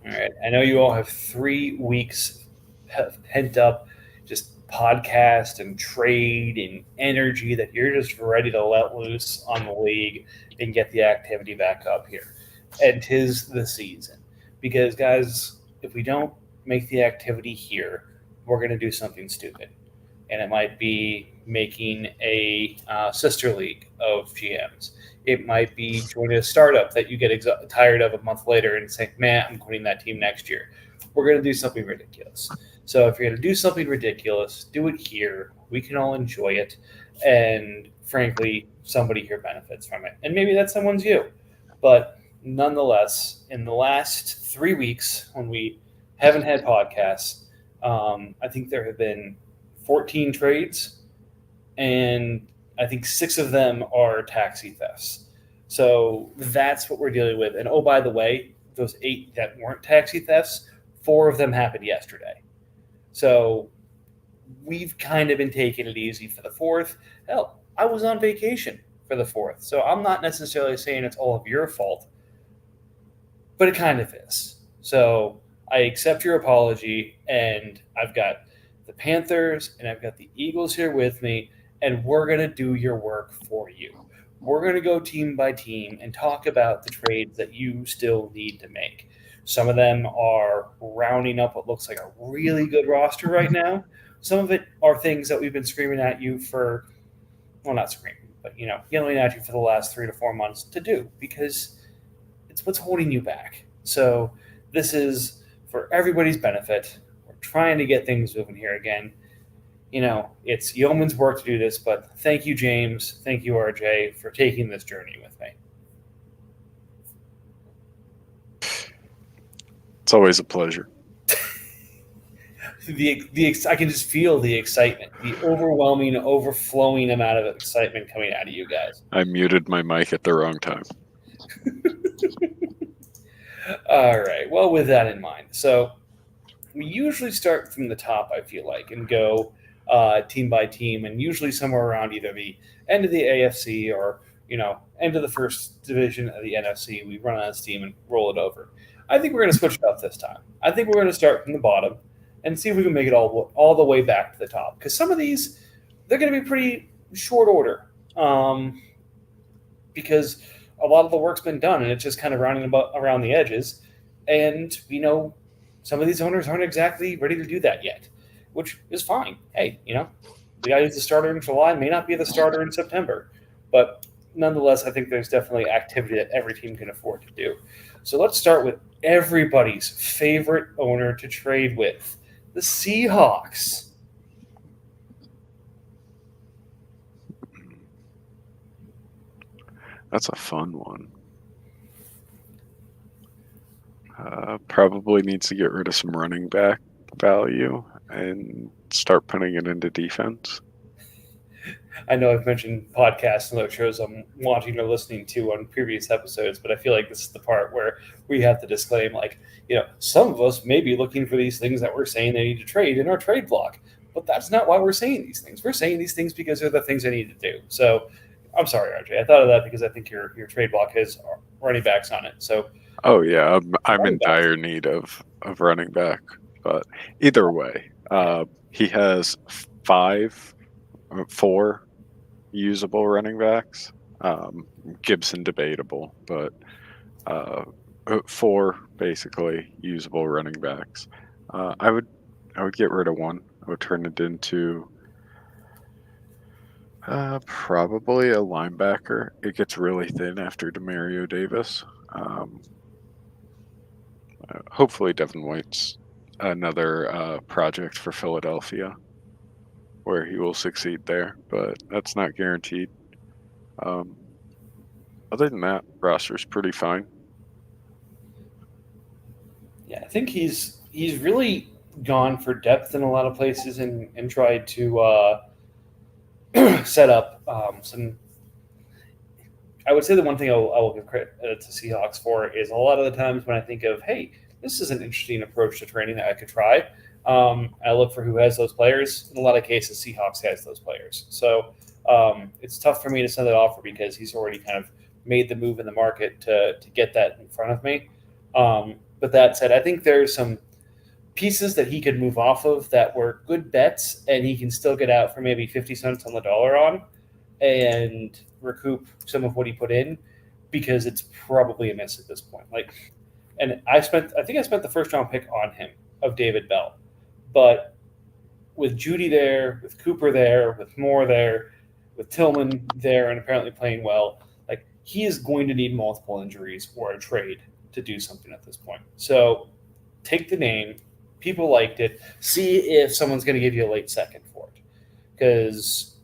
All right. I know you all have 3 weeks pent up, just podcast and trade and energy that you're just ready to let loose on the league and get the activity back up here. And 'tis the season. Because, guys, if we don't make the activity here, we're going to do something stupid. And it might be making a sister league of GMs. It might be joining a startup that you get tired of a month later and say, man, I'm quitting that team next year. We're going to do something ridiculous. So if you're going to do something ridiculous, do it here. We can all enjoy it. And frankly, somebody here benefits from it. And maybe that someone's you. But nonetheless, in the last 3 weeks, when we haven't had podcasts, I think there have been 14 trades, and I think 6 of them are taxi thefts. So that's what we're dealing with. And oh, by the way, those 8 that weren't taxi thefts, 4 of them happened yesterday. So we've kind of been taking it easy for the 4th. Hell, I was on vacation for the 4th. So I'm not necessarily saying it's all of your fault, but it kind of is. So I accept your apology, and I've got the Panthers and I've got the Eagles here with me, and we're going to do your work for you. We're going to go team by team and talk about the trades that you still need to make. Some of them are rounding up what looks like a really good roster right now. Some of it are things that we've been screaming at you for, well, not screaming, but, yelling at you for the last 3 to 4 months to do, because it's what's holding you back. So this is for everybody's benefit. We're trying to get things moving here again. It's yeoman's work to do this, but thank you, James. Thank you, RJ, for taking this journey with me. It's always a pleasure. I can just feel the excitement, the overwhelming, overflowing amount of excitement coming out of you guys. I muted my mic at the wrong time. All right. Well, with that in mind, so we usually start from the top, I feel like, and go team by team, and usually somewhere around either the end of the AFC or end of the first division of the NFC. We run on this team and roll it over. I think we're going to switch it up this time. I think we're going to start from the bottom and see if we can make it all the way back to the top, because some of these, they're going to be pretty short order, because a lot of the work's been done and it's just kind of rounding around the edges, and some of these owners aren't exactly ready to do that yet, which is fine. Hey, the guy who's the starter in July may not be the starter in September, but nonetheless, I think there's definitely activity that every team can afford to do. So let's start with everybody's favorite owner to trade with, the Seahawks. That's a fun one. Probably needs to get rid of some running back value and start putting it into defense. I know I've mentioned podcasts and other shows I'm watching or listening to on previous episodes, but I feel like this is the part where we have to disclaim, some of us may be looking for these things that we're saying they need to trade in our trade block, but that's not why we're saying these things. We're saying these things because they're the things I need to do. So I'm sorry, RJ. I thought of that because I think your trade block has running backs on it. So, oh yeah, I'm in dire need of running back. But either way, he has 4 usable running backs. Gibson debatable, but 4 basically usable running backs. I would get rid of one. I would turn it into probably a linebacker. It gets really thin after Demario Davis. Hopefully Devin White's another project for Philadelphia where he will succeed there, but that's not guaranteed. Other than that, roster's pretty fine. Yeah, I think he's really gone for depth in a lot of places and tried to set up some. I would say the one thing I will give credit to Seahawks for is a lot of the times when I think of, hey, this is an interesting approach to training that I could try, I look for who has those players. In a lot of cases, Seahawks has those players. So it's tough for me to send that offer because he's already kind of made the move in the market to get that in front of me. But that said, I think there's some pieces that he could move off of that were good bets, and he can still get out for maybe 50 cents on the dollar on and recoup some of what he put in, because it's probably a miss at this point. And I think I spent the first round pick on him of David Bell, but with Judy there, with Cooper there, with Moore there, with Tillman there, and apparently playing well, he is going to need multiple injuries or a trade to do something at this point. So take the name. People liked it. See if someone's going to give you a late second for it, because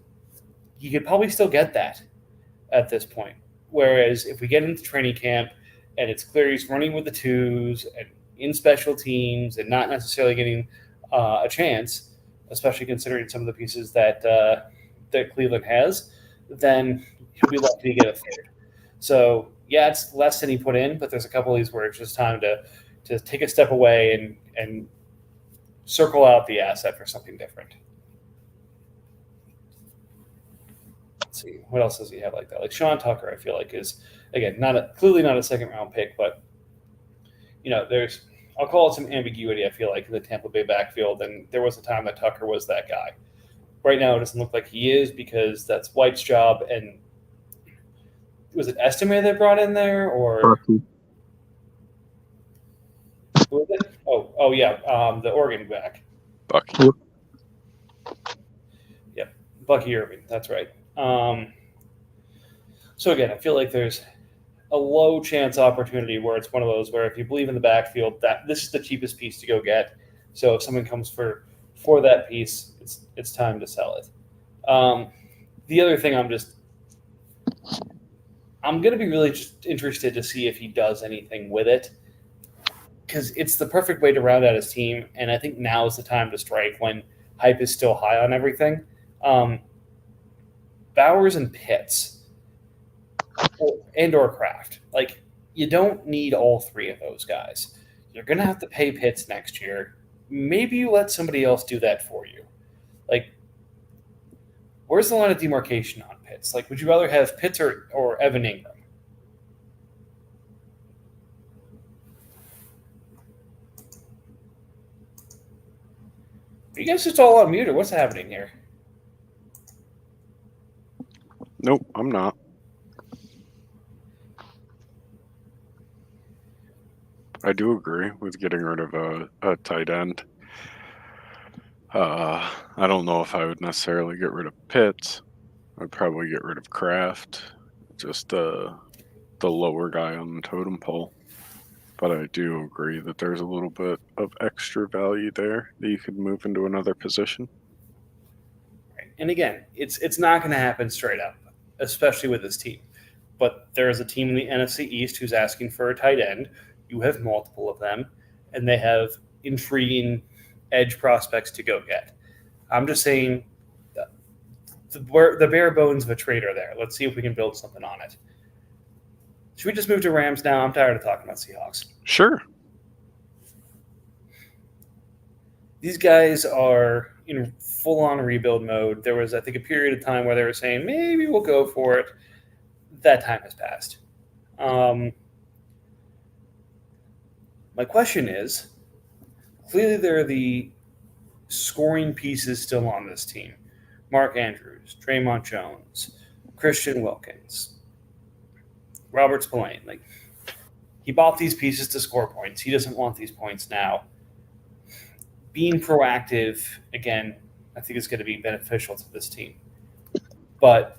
you could probably still get that at this point. Whereas if we get into training camp and it's clear he's running with the twos and in special teams and not necessarily getting a chance, especially considering some of the pieces that Cleveland has, then he'll be lucky to get a third. So, yeah, it's less than he put in, but there's a couple of these where it's just time to take a step away and circle out the asset for something different. Let's see, what else does he have like that? Like Sean Tucker, I feel like is, again, clearly not a second-round pick, but, I'll call it some ambiguity, I feel like, in the Tampa Bay backfield, and there was a time that Tucker was that guy. Right now, it doesn't look like he is, because that's White's job, and was it Estime that brought in there, or Bucky. Who was it? Oh yeah, the Oregon back. Bucky. Yep, Bucky Irving. That's right. So again, I feel like there's a low chance opportunity where it's one of those where if you believe in the backfield, that this is the cheapest piece to go get. So if someone comes for that piece, it's time to sell it. The other thing, I'm going to be really just interested to see if he does anything with it, because it's the perfect way to round out his team, and I think now is the time to strike when hype is still high on everything. Bowers and Pitts or Kraft. You don't need all three of those guys. You're going to have to pay Pitts next year. Maybe you let somebody else do that for you. Where's the line of demarcation on Pitts? Would you rather have Pitts or Evan Ingram? Are you guys just all on mute, or what's happening here? Nope, I'm not. I do agree with getting rid of a tight end. I don't know if I would necessarily get rid of Pitts. I'd probably get rid of Kraft, just the lower guy on the totem pole. But I do agree that there's a little bit of extra value there that you could move into another position. Right. And again, it's not going to happen straight up, especially with this team. But there is a team in the NFC East who's asking for a tight end. You have multiple of them, and they have intriguing edge prospects to go get. I'm just saying the bare bones of a trade are there. Let's see if we can build something on it. Should we just move to Rams now? I'm tired of talking about Seahawks. Sure. These guys are in full-on rebuild mode. There was, I think, a period of time where they were saying, maybe we'll go for it. That time has passed. My question is, clearly there are the scoring pieces still on this team. Mark Andrews, Draymond Jones, Christian Wilkins, Robert Spillane. He bought these pieces to score points. He doesn't want these points now. Being proactive, again, I think is going to be beneficial to this team. But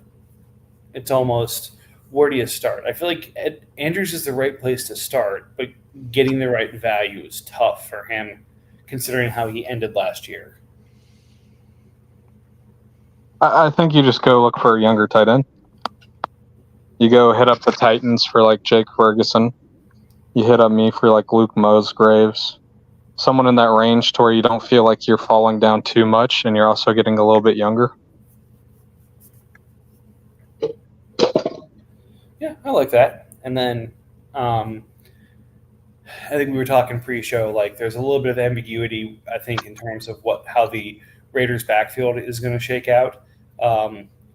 it's almost, where do you start? I feel like Andrews is the right place to start, but getting the right value is tough for him, considering how he ended last year. I think you just go look for a younger tight end. You go hit up the Titans for Jake Ferguson. You hit up me for Luke Musgraves. Someone in that range to where you don't feel like you're falling down too much and you're also getting a little bit younger. Yeah, I like that. And then I think we were talking pre-show, there's a little bit of ambiguity, I think, in terms of how the Raiders' backfield is going to shake out.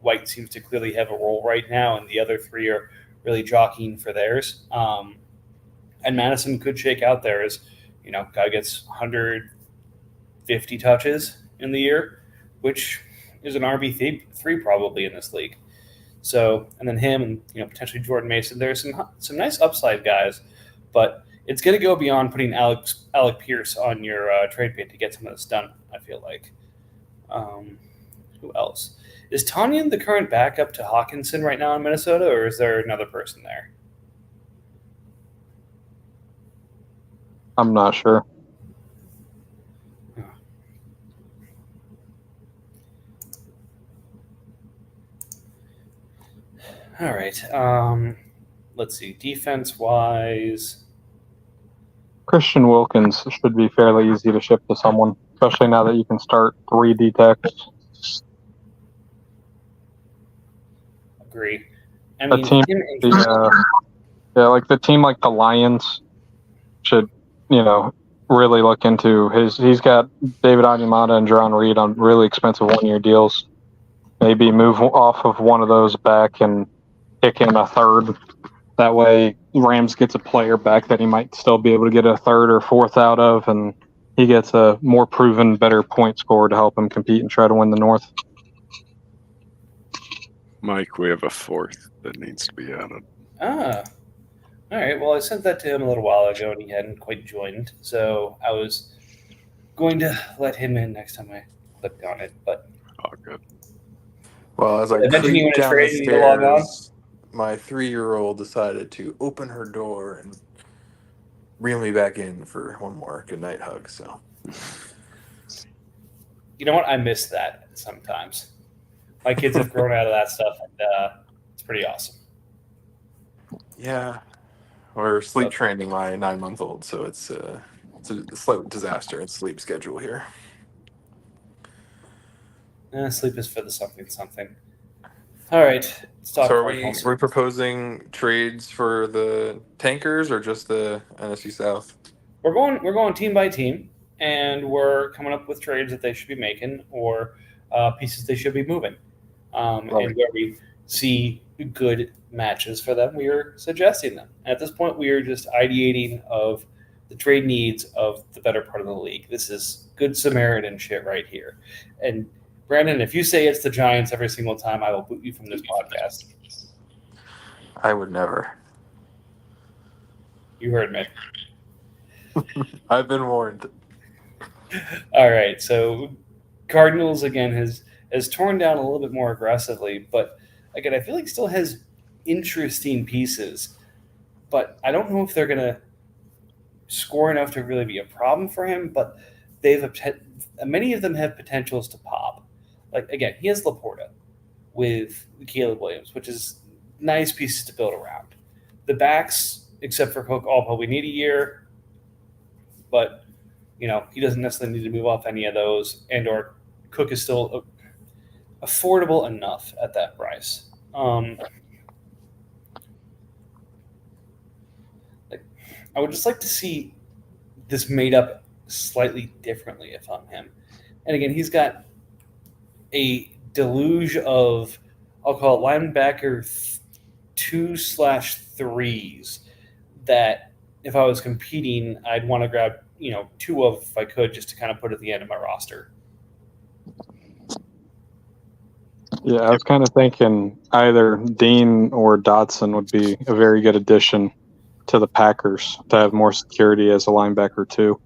White seems to clearly have a role right now, and the other three are really jockeying for theirs. And Madison could shake out there as, guy gets 150 touches in the year, which is an RB3 probably in this league. So, and then him and potentially Jordan Mason. There's some nice upside guys, but it's going to go beyond putting Alec Pierce on your trade pit to get some of this done. I feel like. Who else? Is Tanyan the current backup to Hawkinson right now in Minnesota, or is there another person there? I'm not sure. All right. Let's see. Defense-wise, Christian Wilkins should be fairly easy to ship to someone, especially now that you can start 3 D-Techs. agree. I A mean, team, the team like the Lions should, really look into his. He's got David Onyemata and Jerron Reed on really expensive 1-year deals. Maybe move off of one of those back and kick in a third. That way, Rams gets a player back that he might still be able to get a third or fourth out of, and he gets a more proven, better point scorer to help him compete and try to win the North. Mike, we have a fourth that needs to be added. All right. Well, I sent that to him a little while ago, and he hadn't quite joined, so I was going to let him in next time I clicked on it. But good. Well, as I eventually you creeped want to down the trade and you log on? stairs, my 3-year-old decided to open her door and reel me back in for one more goodnight hug. So, You know what? I miss that sometimes. My kids have grown out of that stuff, and it's pretty awesome. yeah, we're sleep training my 9-month-old, so it's a slight disaster in sleep schedule here. Sleep is for the something. All right, let's talk. So are we proposing trades for the tankers or just the NFC South? We're going team by team, and we're coming up with trades that they should be making or pieces they should be moving. And where we see good matches for them, we are suggesting them. At this point, we are just ideating of the trade needs of the better part of the league. This is good Samaritan shit right here. And Brandon, if you say it's the Giants every single time, I will boot you from this podcast. I would never. You heard me. I've been warned. All right, so Cardinals again has torn down a little bit more aggressively, but again, I feel like still has interesting pieces, but I don't know if they're gonna score enough to really be a problem for him. But many of them have potentials to pop. Like again, he has Laporta with Caleb Williams, which is nice pieces to build around. The backs, except for Cook, all probably need a year, but he doesn't necessarily need to move off any of those, or Cook is still affordable enough at that price. I would just like to see this made up slightly differently if I'm him. And again, he's got a deluge of, I'll call it linebacker 2/3s that if I was competing, I'd want to grab, 2 of if I could, just to kind of put at the end of my roster. Yeah, I was kind of thinking either Dean or Dotson would be a very good addition to the Packers to have more security as a linebacker too,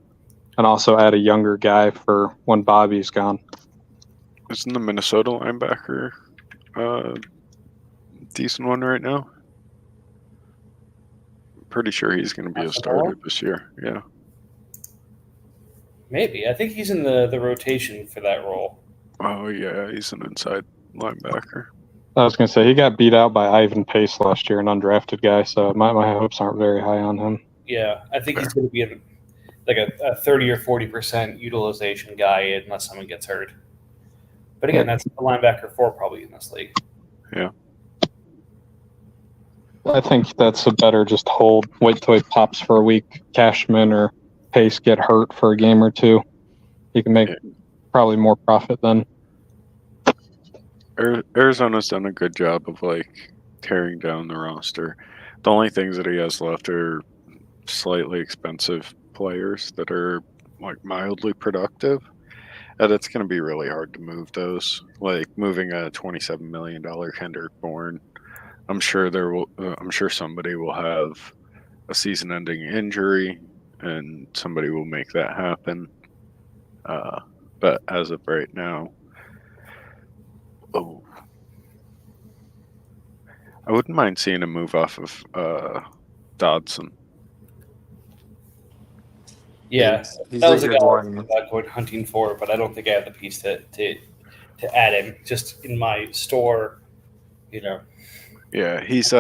and also add a younger guy for when Bobby's gone. Isn't the Minnesota linebacker decent one right now? I'm pretty sure he's going to be a starter this year. Yeah. Maybe. I think he's in the rotation for that role. Oh, yeah, he's an inside linebacker. I was going to say, he got beat out by Ivan Pace last year, an undrafted guy, so my hopes aren't very high on him. Yeah, I think he's going to be a 30 or 40% utilization guy unless someone gets hurt. But again, that's a linebacker 4 probably in this league. Yeah. I think that's a better just wait till he pops for a week. Cashman or Pace get hurt for a game or 2. You can make probably more profit then. Arizona's done a good job of tearing down the roster. The only things that he has left are slightly expensive players that are like mildly productive, and it's going to be really hard to move those. Like moving a $27 million Kendrick Bourne, I'm sure I'm sure somebody will have a season-ending injury, and somebody will make that happen. But as of right now, oh, I wouldn't mind seeing a move off of Dodson. Yeah, He's that a was a guy good I was one. about going hunting for, but I don't think I have the piece to add him. Just in my store, you know. Yeah, he's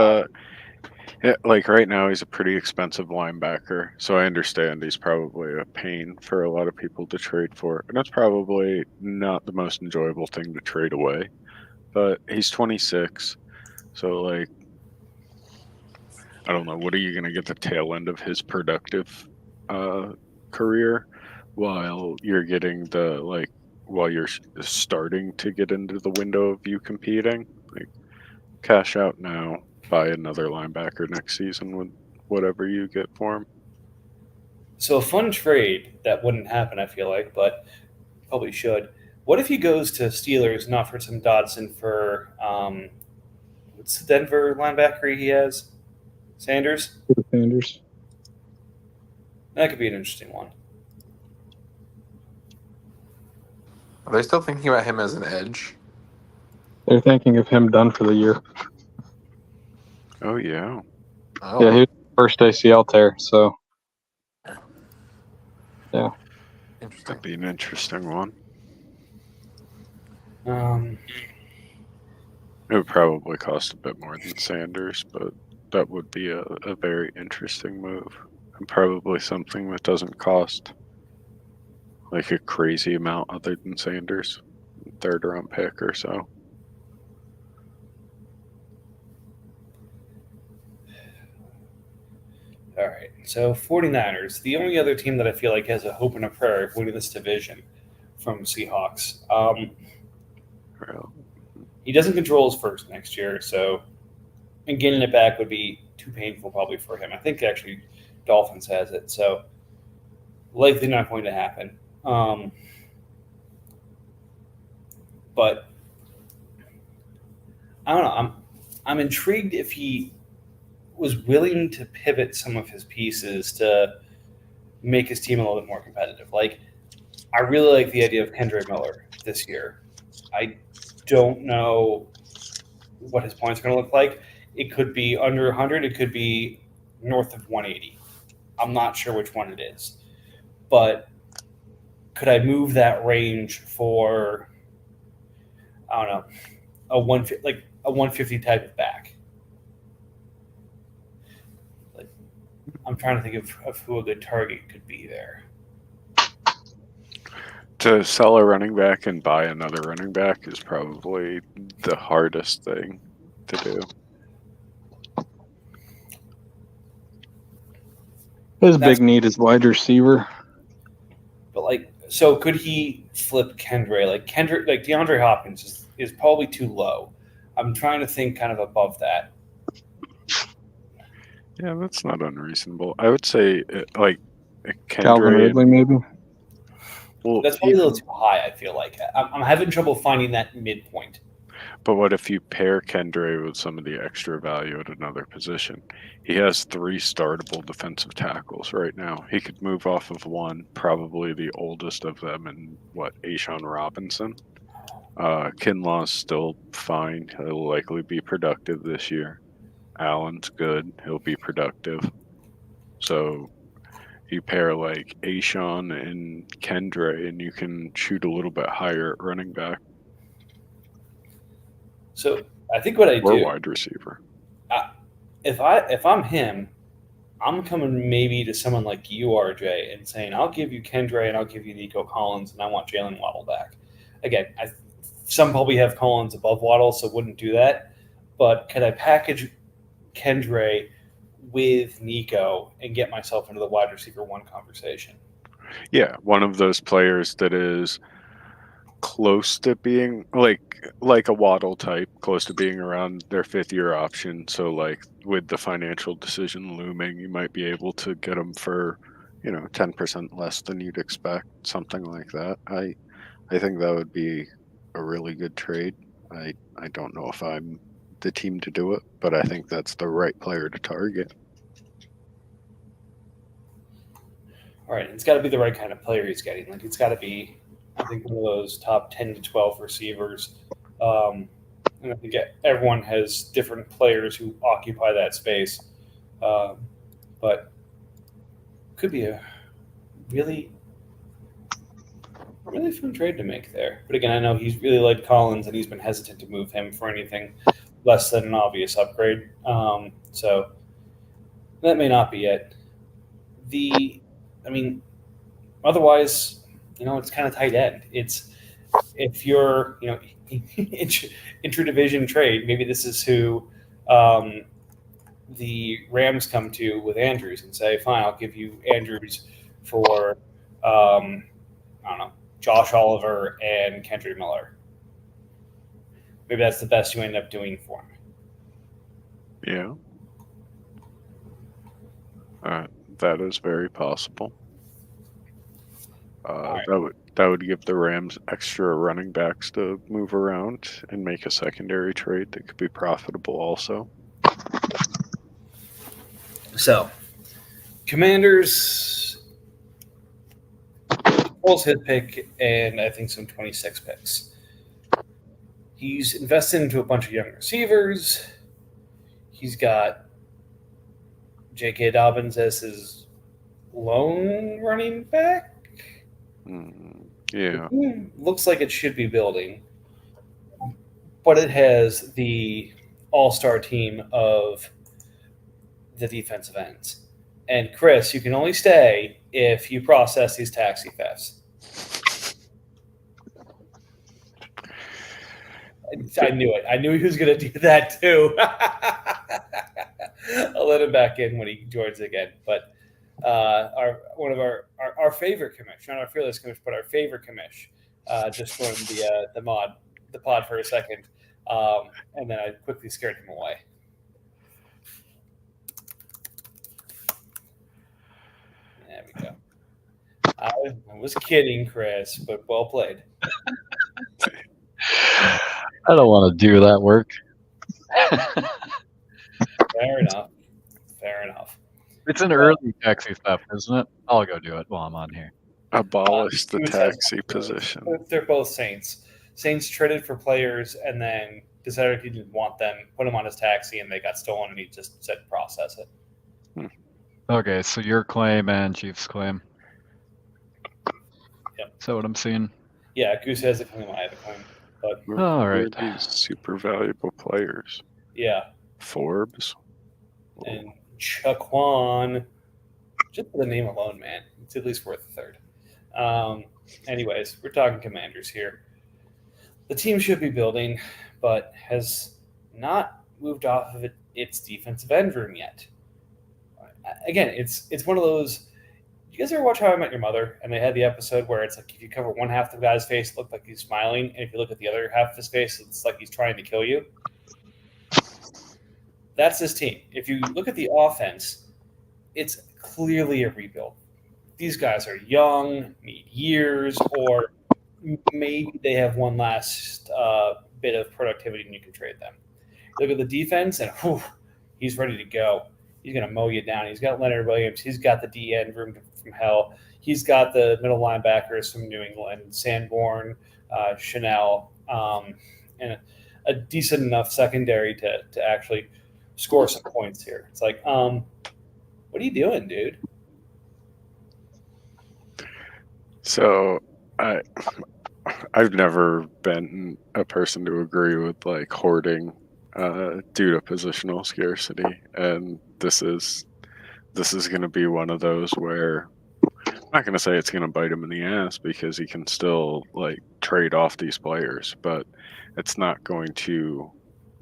like right now he's a pretty expensive linebacker, so I understand he's probably a pain for a lot of people to trade for, and that's probably not the most enjoyable thing to trade away. But he's 26, so like I don't know, what are you gonna get the tail end of his productive career while you're getting while you're starting to get into the window of you competing? Like cash out now, buy another linebacker next season with whatever you get for him. So a fun trade that wouldn't happen, I feel like, but probably should. What if he goes to Steelers and offers some Dodson for what's the Denver linebacker he has? Sanders? Sanders. That could be an interesting one. Are they still thinking about him as an edge? They're thinking of him done for the year. Oh yeah. Oh, Yeah, he was first ACL tear, so interesting. That'd be an interesting one. It would probably cost a bit more than Sanders, but that would be a very interesting move. And probably something that doesn't cost like a crazy amount other than Sanders. Third round pick or so. All right. So 49ers, the only other team that I feel like has a hope and a prayer of winning this division from Seahawks. Well, He doesn't control his first next year, so and getting it back would be too painful probably for him. I think actually Dolphins has it, so likely not going to happen. But I don't know. I'm intrigued if he was willing to pivot some of his pieces to make his team a little bit more competitive. Like I really like the idea of Kendra Miller this year. I don't know what his points are going to look like. It could be under 100. It could be north of 180. I'm not sure which one it is. But could I move that range for, I don't know, a 150 type of back? Like, I'm trying to think of who a good target could be there. to sell a running back and buy another running back is probably the hardest thing to do. his That's- big need is wide receiver. But so could he flip Kendra? Like DeAndre Hopkins is probably too low. I'm trying to think kind of above that. Yeah, that's not unreasonable. I would say like Calvin Kendra. Ridley, maybe. Well, That's probably a little too high. I feel like I'm having trouble finding that midpoint. but what if you pair Kendra with some of the extra value at another position? He has 3 startable defensive tackles right now. He could move off of one, probably the oldest of them, and Ashawn Robinson. Kinlaw's still fine. He'll likely be productive this year. Allen's good. He'll be productive. So you pair like Ashawn and Kendra, and you can shoot a little bit higher at running back So I think what I or do wide receiver. if I'm him, I'm coming maybe to someone like you, RJ, and saying I'll give you Kendra and I'll give you Nico Collins and I want Jalen Waddle back. Again, some probably have Collins above Waddle, so wouldn't do that. But could I package Kendra with Nico and get myself into the wide receiver one conversation? Yeah, one of those players that is close to being like a Waddle type, close to being around their 5th-year option. So like with the financial decision looming, you might be able to get them for 10% less than you'd expect, something like that. I think that would be a really good trade. I don't know if I'm the team to do it, but I think that's the right player to target. All right, it's got to be the right kind of player he's getting. Like it's got to be, I think, one of those top 10 to 12 receivers. And I think everyone has different players who occupy that space. But could be a really, really fun trade to make there. But again, I know he's really liked Collins, and he's been hesitant to move him for anything less than an obvious upgrade. So that may not be it. Otherwise, it's kind of tight end. It's if you're, intra-division trade, maybe this is who the Rams come to with Andrews and say, fine, I'll give you Andrews for, I don't know, Josh Oliver and Kendrick Miller. Maybe that's the best you end up doing for him. Yeah. That is very possible. Right. That would give the Rams extra running backs to move around and make a secondary trade that could be profitable also. So, Commanders pulls his pick and I think some 26 picks. He's invested into a bunch of young receivers. He's got J.K. Dobbins as his lone running back. Yeah. Looks like it should be building, but it has the all-star team of the defensive ends. And Chris, you can only stay if you process these taxi thefts. I knew it. I knew he was going to do that too. I'll let him back in when he joins again. But one of our favorite commish, not our fearless commish, but our favorite commish, just joined the pod for a second, and then I quickly scared him away. There we go. I was kidding, Chris, but well played. I don't want to do that work. Fair enough. It's an early taxi theft, isn't it? I'll go do it while I'm on here. Abolish the taxi position. They're both Saints. Saints traded for players and then decided he didn't want them, put them on his taxi, and they got stolen, and he just said process it. Okay, so your claim and Chief's claim. Yep. Is that what I'm seeing? Yeah, Goose has a claim, I have a claim. But all right. These super valuable players. Yeah. Forbes. And Chuckwan. Just for the name alone, man. It's at least worth a third. Anyways, we're talking Commanders here. The team should be building, but has not moved off of its defensive end room yet. Again, it's one of those. You guys ever watch How I Met Your Mother? And they had the episode where it's like if you cover one half of the guy's face, it looked like he's smiling, and if you look at the other half of his face, it's like he's trying to kill you. That's this team. If you look at the offense, it's clearly a rebuild. These guys are young, need years, or maybe they have one last bit of productivity and you can trade them. Look at the defense, and he's ready to go. He's going to mow you down. He's got Leonard Williams. He's got the D end room from hell. He's got the middle linebackers from New England, Sanborn, Chanel, and a decent enough secondary to actually score some points here. It's like, what are you doing, dude? So I've never been a person to agree with like hoarding due to positional scarcity, and this is going to be one of those where I'm not going to say it's going to bite him in the ass because he can still like trade off these players, but it's not going to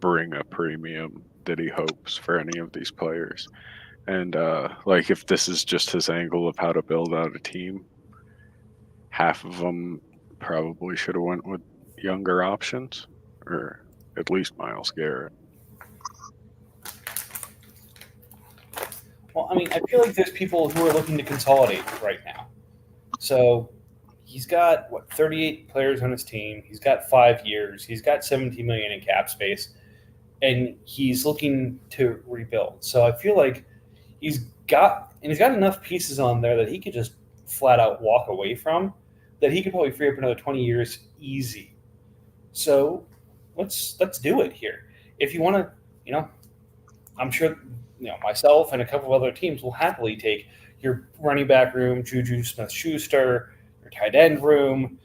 bring a premium that he hopes for any of these players. And like if this is just his angle of how to build out a team, half of them probably should have went with younger options, or at least Myles Garrett. Well, I mean, I feel like there's people who are looking to consolidate right now. So he's got 38 players on his team. He's got 5 years. He's got 17 million in cap space, and he's looking to rebuild. So I feel like he's got enough pieces on there that he could just flat out walk away from. That he could probably free up another 20 years easy. So let's do it here. If you want to, I'm sure myself and a couple of other teams will happily take your running back room, Juju Smith-Schuster, your tight end room,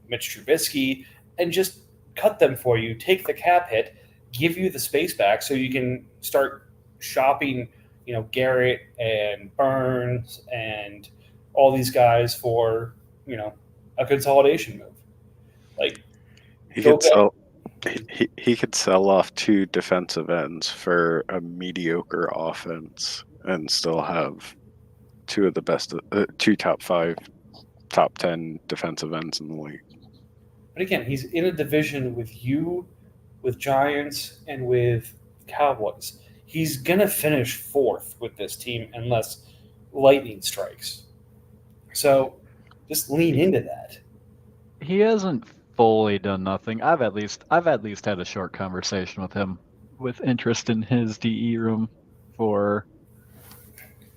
Mitch Trubisky, and just cut them for you, take the cap hit, give you the space back so you can start shopping, Garrett and Burns and all these guys for, a consolidation move. Like he could sell off 2 defensive ends for a mediocre offense and still have 2 of the best, 2 top 5, top 10 defensive ends in the league. But again, he's in a division with you, with Giants, and with Cowboys. He's gonna finish 4th with this team unless lightning strikes. So just lean into that. He hasn't fully done nothing. I've at least had a short conversation with him with interest in his DE room for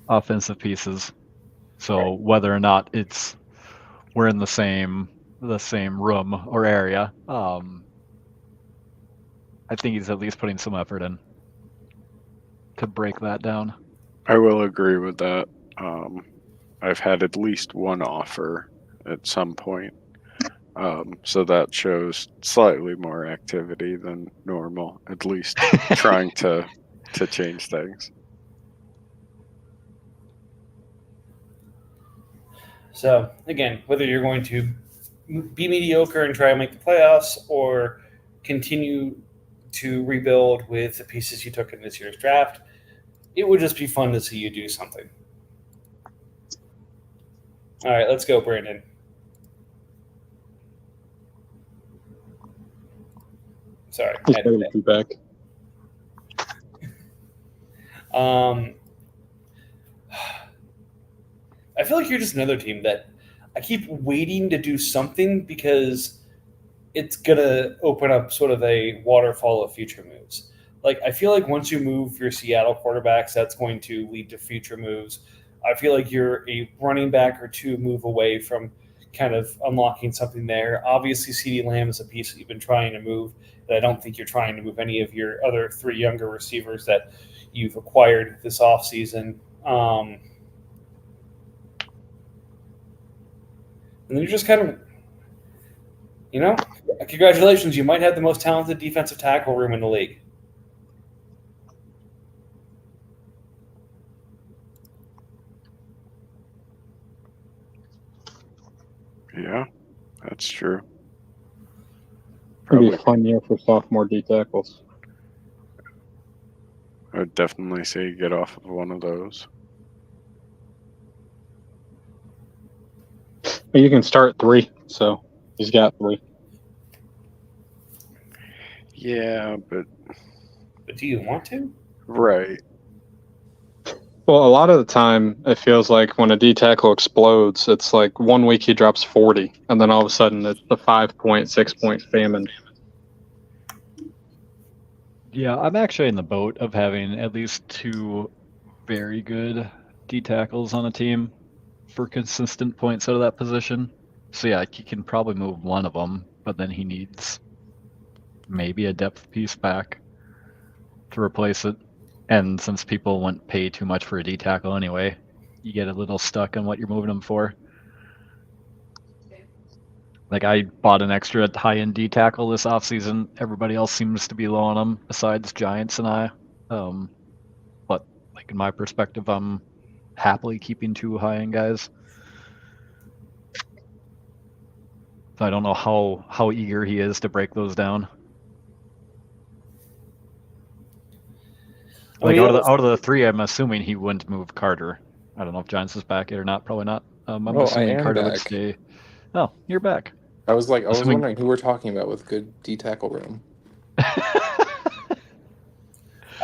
offensive pieces. So Right. whether or not we're in the same room or area, I think he's at least putting some effort in to break that down. I will agree with that. I've had at least one offer at some point. So that shows slightly more activity than normal, at least trying to change things. So again, whether you're going to be mediocre and try to make the playoffs or continue to rebuild with the pieces you took in this year's draft, it would just be fun to see you do something. All right, let's go, Brandon. Sorry. He's ready to be back. I feel like you're just another team that I keep waiting to do something because it's going to open up sort of a waterfall of future moves. Like, I feel like once you move your Seattle quarterbacks, that's going to lead to future moves. I feel like you're a running back or 2 move away from kind of unlocking something there. Obviously, CeeDee Lamb is a piece that you've been trying to move, but I don't think you're trying to move any of your other 3 younger receivers that you've acquired this offseason. And you're just kind of, congratulations, you might have the most talented defensive tackle room in the league. Yeah, that's true. It'll be a fun year for sophomore D tackles. I would definitely say get off of one of those. But you can start 3, so he's got 3. Yeah, but do you want to? Right. Well, a lot of the time, it feels like when a D tackle explodes, it's like 1 week he drops 40, and then all of a sudden it's the 5-point, 6-point famine. Yeah, I'm actually in the boat of having at least 2 very good D tackles on a team for consistent points out of that position. So yeah, he can probably move one of them, but then he needs maybe a depth piece back to replace it. And since people wouldn't pay too much for a D tackle anyway, you get a little stuck on what you're moving them for. Like, I bought an extra high-end D tackle this offseason. Everybody else seems to be low on them besides Giants and I. But like, in my perspective, I'm happily keeping 2 high-end guys. So I don't know how eager he is to break those down. Like, out of the 3, I'm assuming he wouldn't move Carter. I don't know if Giants is back yet or not. Probably not. I'm assuming I am Carter would back. stay. Oh, you're back. I was Assuming- wondering who we're talking about with good D tackle room. I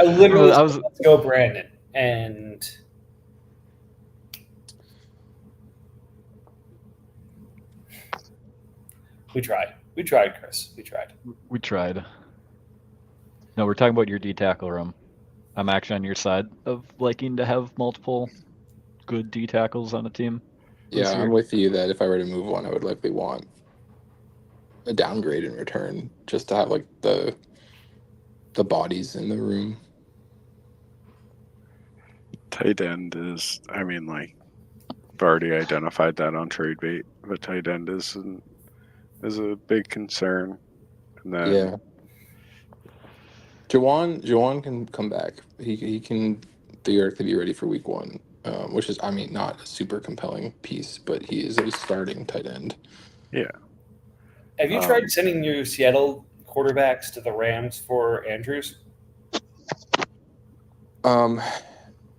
literally I was- said, let's go, Brandon, and we tried. We tried, Chris. We tried. We tried. No, we're talking about your D tackle room. I'm actually on your side of liking to have multiple good D tackles on a team. Yeah, this year. I'm with you that if I were to move one, I would likely want a downgrade in return, just to have like the bodies in the room. Tight end is, I mean, like, I've already identified that on trade bait, but tight end is a big concern. And then Yeah. Jawan can come back. He can theoretically be ready for week 1, which is, I mean, not a super compelling piece, but he is a starting tight end. Have you tried sending your Seattle quarterbacks to the Rams for Andrews?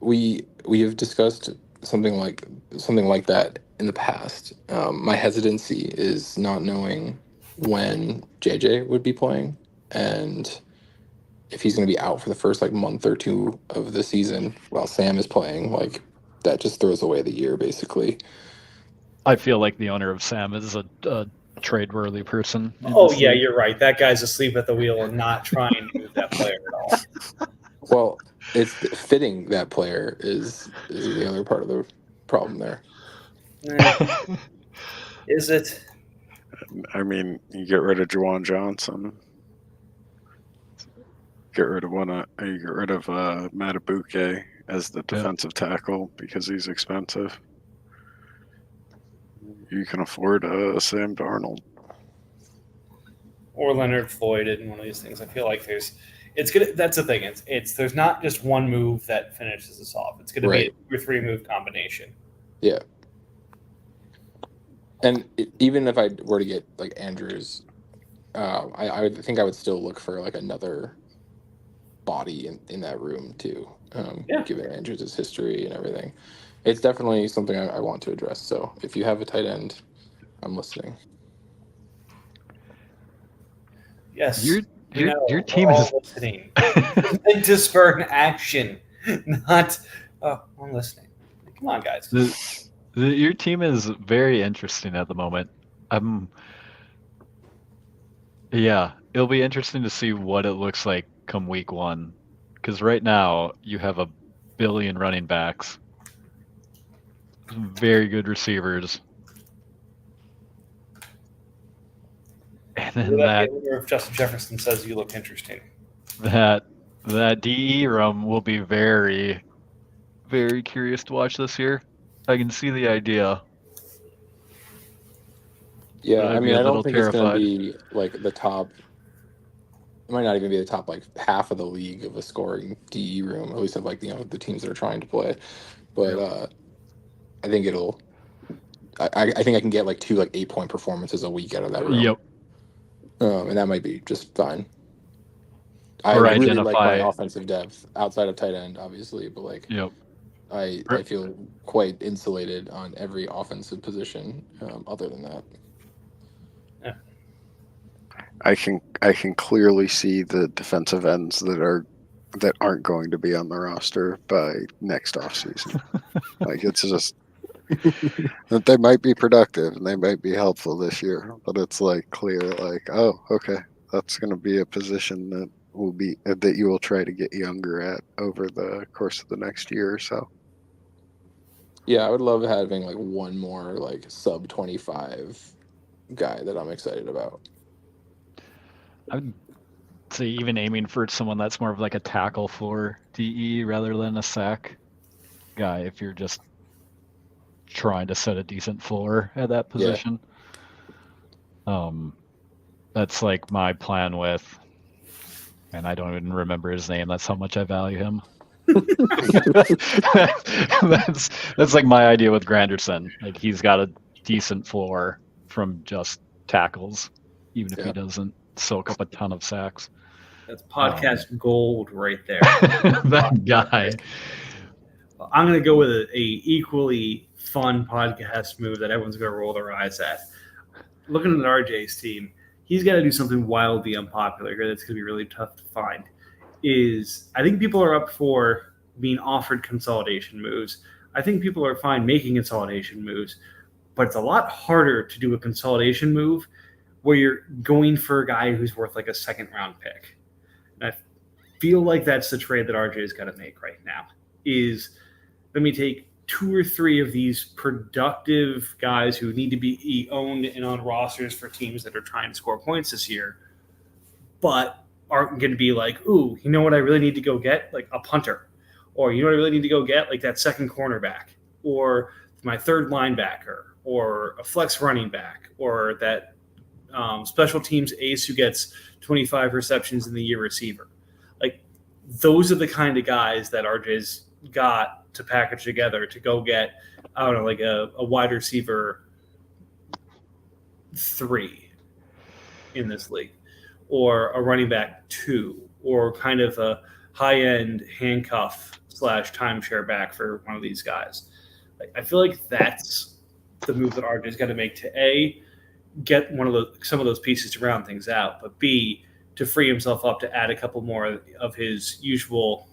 We have discussed something like that in the past. My hesitancy is not knowing when JJ would be playing, and if he's going to be out for the first like month or two of the season while Sam is playing, like that just throws away the year basically. I feel like the owner of Sam is a trade-worthy person. in Oh this yeah, league. you're right. That guy's asleep at the wheel and not trying to move that player at all. Well, it's fitting that player is the other part of the problem there. Is it? I mean, you get rid of Juwan Johnson. You get rid of Matabuke as the defensive tackle because he's expensive. You can afford Sam Darnold. Or Leonard Floyd in one of these things. I feel like it's gonna. That's the thing. It's there's not just one move that finishes this off. It's gonna be a 2 or 3 move combination. Yeah. And even if I were to get like Andrews, I would think I would still look for like another body in that room too. Given Andrews' history and everything, it's definitely something I want to address. So if you have a tight end, I'm listening. Yes, your team we're all is listening. To spur an action, not. Oh, I'm listening. Come on, guys. Your team is very interesting at the moment. Yeah, it'll be interesting to see what it looks like come week 1. Because right now you have a billion running backs, some very good receivers, and then I wonder if Justin Jefferson says you look interesting. that DE room will be very, very curious to watch this year. I can see the idea. Yeah, I'd I be mean, a I don't little think it's going terrified. to be like the top. It might not even be the top like half of the league of a scoring DE room, at least of like the teams that are trying to play. But I think it'll. I think I can get like 2 like 8-point performances a week out of that room. Yep. And that might be just fine. I Or really like my identify- offensive depth outside of tight end, obviously, but like Yep. I feel quite insulated on every offensive position. Other than that, I can clearly see the defensive ends that aren't going to be on the roster by next offseason. Like it's just that they might be productive and they might be helpful this year, but it's like clear, like, oh, okay, that's going to be a position that you will try to get younger at over the course of the next year or so. yeah, I would love having like one more like sub 25 guy that I'm excited about. I would say even aiming for someone that's more of like a tackle for DE rather than a sack guy if you're just trying to set a decent floor at that position. That's like my plan with, and I don't even remember his name. That's how much I value him. that's like my idea with Granderson. Like he's got a decent floor from just tackles, even if he doesn't soak up a ton of sacks. That's podcast gold right there. That guy. I'm going to go with a equally fun podcast move that everyone's going to roll their eyes at. looking at RJ's team, he's got to do something wildly unpopular here that's going to be really tough to find. I think people are up for being offered consolidation moves. I think people are fine making consolidation moves, but it's a lot harder to do a consolidation move where you're going for a guy who's worth like a second round pick. And I feel like that's the trade that RJ's got to make right now. Let me take 2 or 3 of these productive guys who need to be owned and on rosters for teams that are trying to score points this year, but aren't going to be like, ooh, you know what I really need to go get? Like a punter. Or you know what I really need to go get? Like that second cornerback. Or my third linebacker. Or a flex running back. Or that special teams ace who gets 25 receptions in the year receiver. Like those are the kind of guys that RJ's got to package together to go get, I don't know, like a wide receiver 3 in this league, or a running back 2, or kind of a high-end handcuff / timeshare back for one of these guys. I feel like that's the move that RJ's got to make to A, get some of those pieces to round things out, but B, to free himself up to add a couple more of his usual,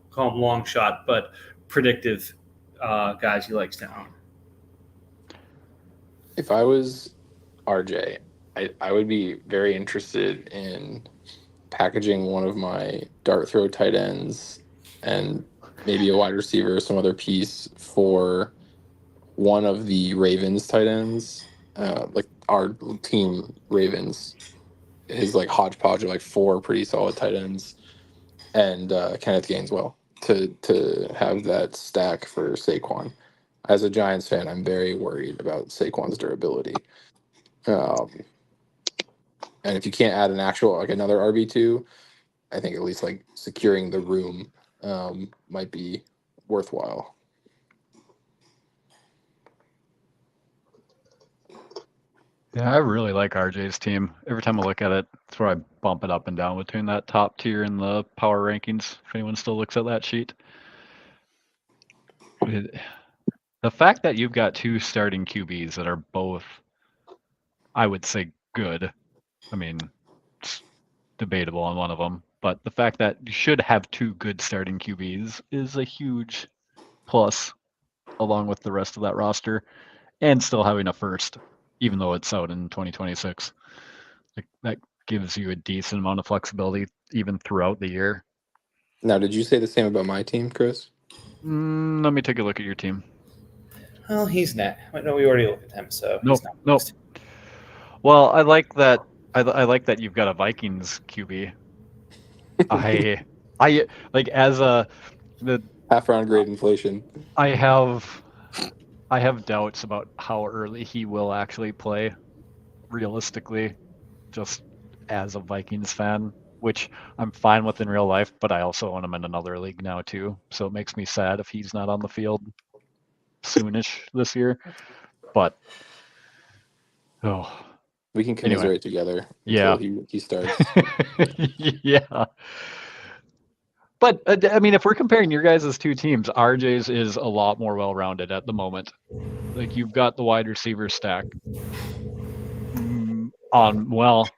call them long shot, but predictive guys he likes to own. If I was RJ, I would be very interested in packaging one of my dart throw tight ends and maybe a wide receiver, some other piece for one of the Ravens tight ends, like our team Ravens, his like hodgepodge of like 4 pretty solid tight ends, and Kenneth Gainswell to have that stack for Saquon. As a Giants fan, I'm very worried about Saquon's durability. And if you can't add an actual like another RB2, I think at least like securing the room might be worthwhile. Yeah, I really like RJ's team. Every time I look at it, it's where I bump it up and down between that top tier and the power rankings. If anyone still looks at that sheet, the fact that you've got 2 starting QBs that are both, I would say, good. I mean, it's debatable on one of them, but the fact that you should have 2 good starting QBs is a huge plus, along with the rest of that roster, and still having a first, even though it's out in 2026. Like, that gives you a decent amount of flexibility even throughout the year. Now, did you say the same about my team, Chris? Let me take a look at your team. Well, he's not. No, we already looked at him, so Nope, he's not. nope. Well, I like that. I like that you've got a Vikings QB. I like as a the Half round grade inflation. I have doubts about how early he will actually play, realistically, just as a Vikings fan, which I'm fine with in real life, but I also own him in another league now too. So it makes me sad if he's not on the field soonish this year. But we can commiserate together until he starts. Yeah. But I mean, if we're comparing your guys' 2 teams, RJ's is a lot more well-rounded at the moment. Like, you've got the wide receiver stack on. Well,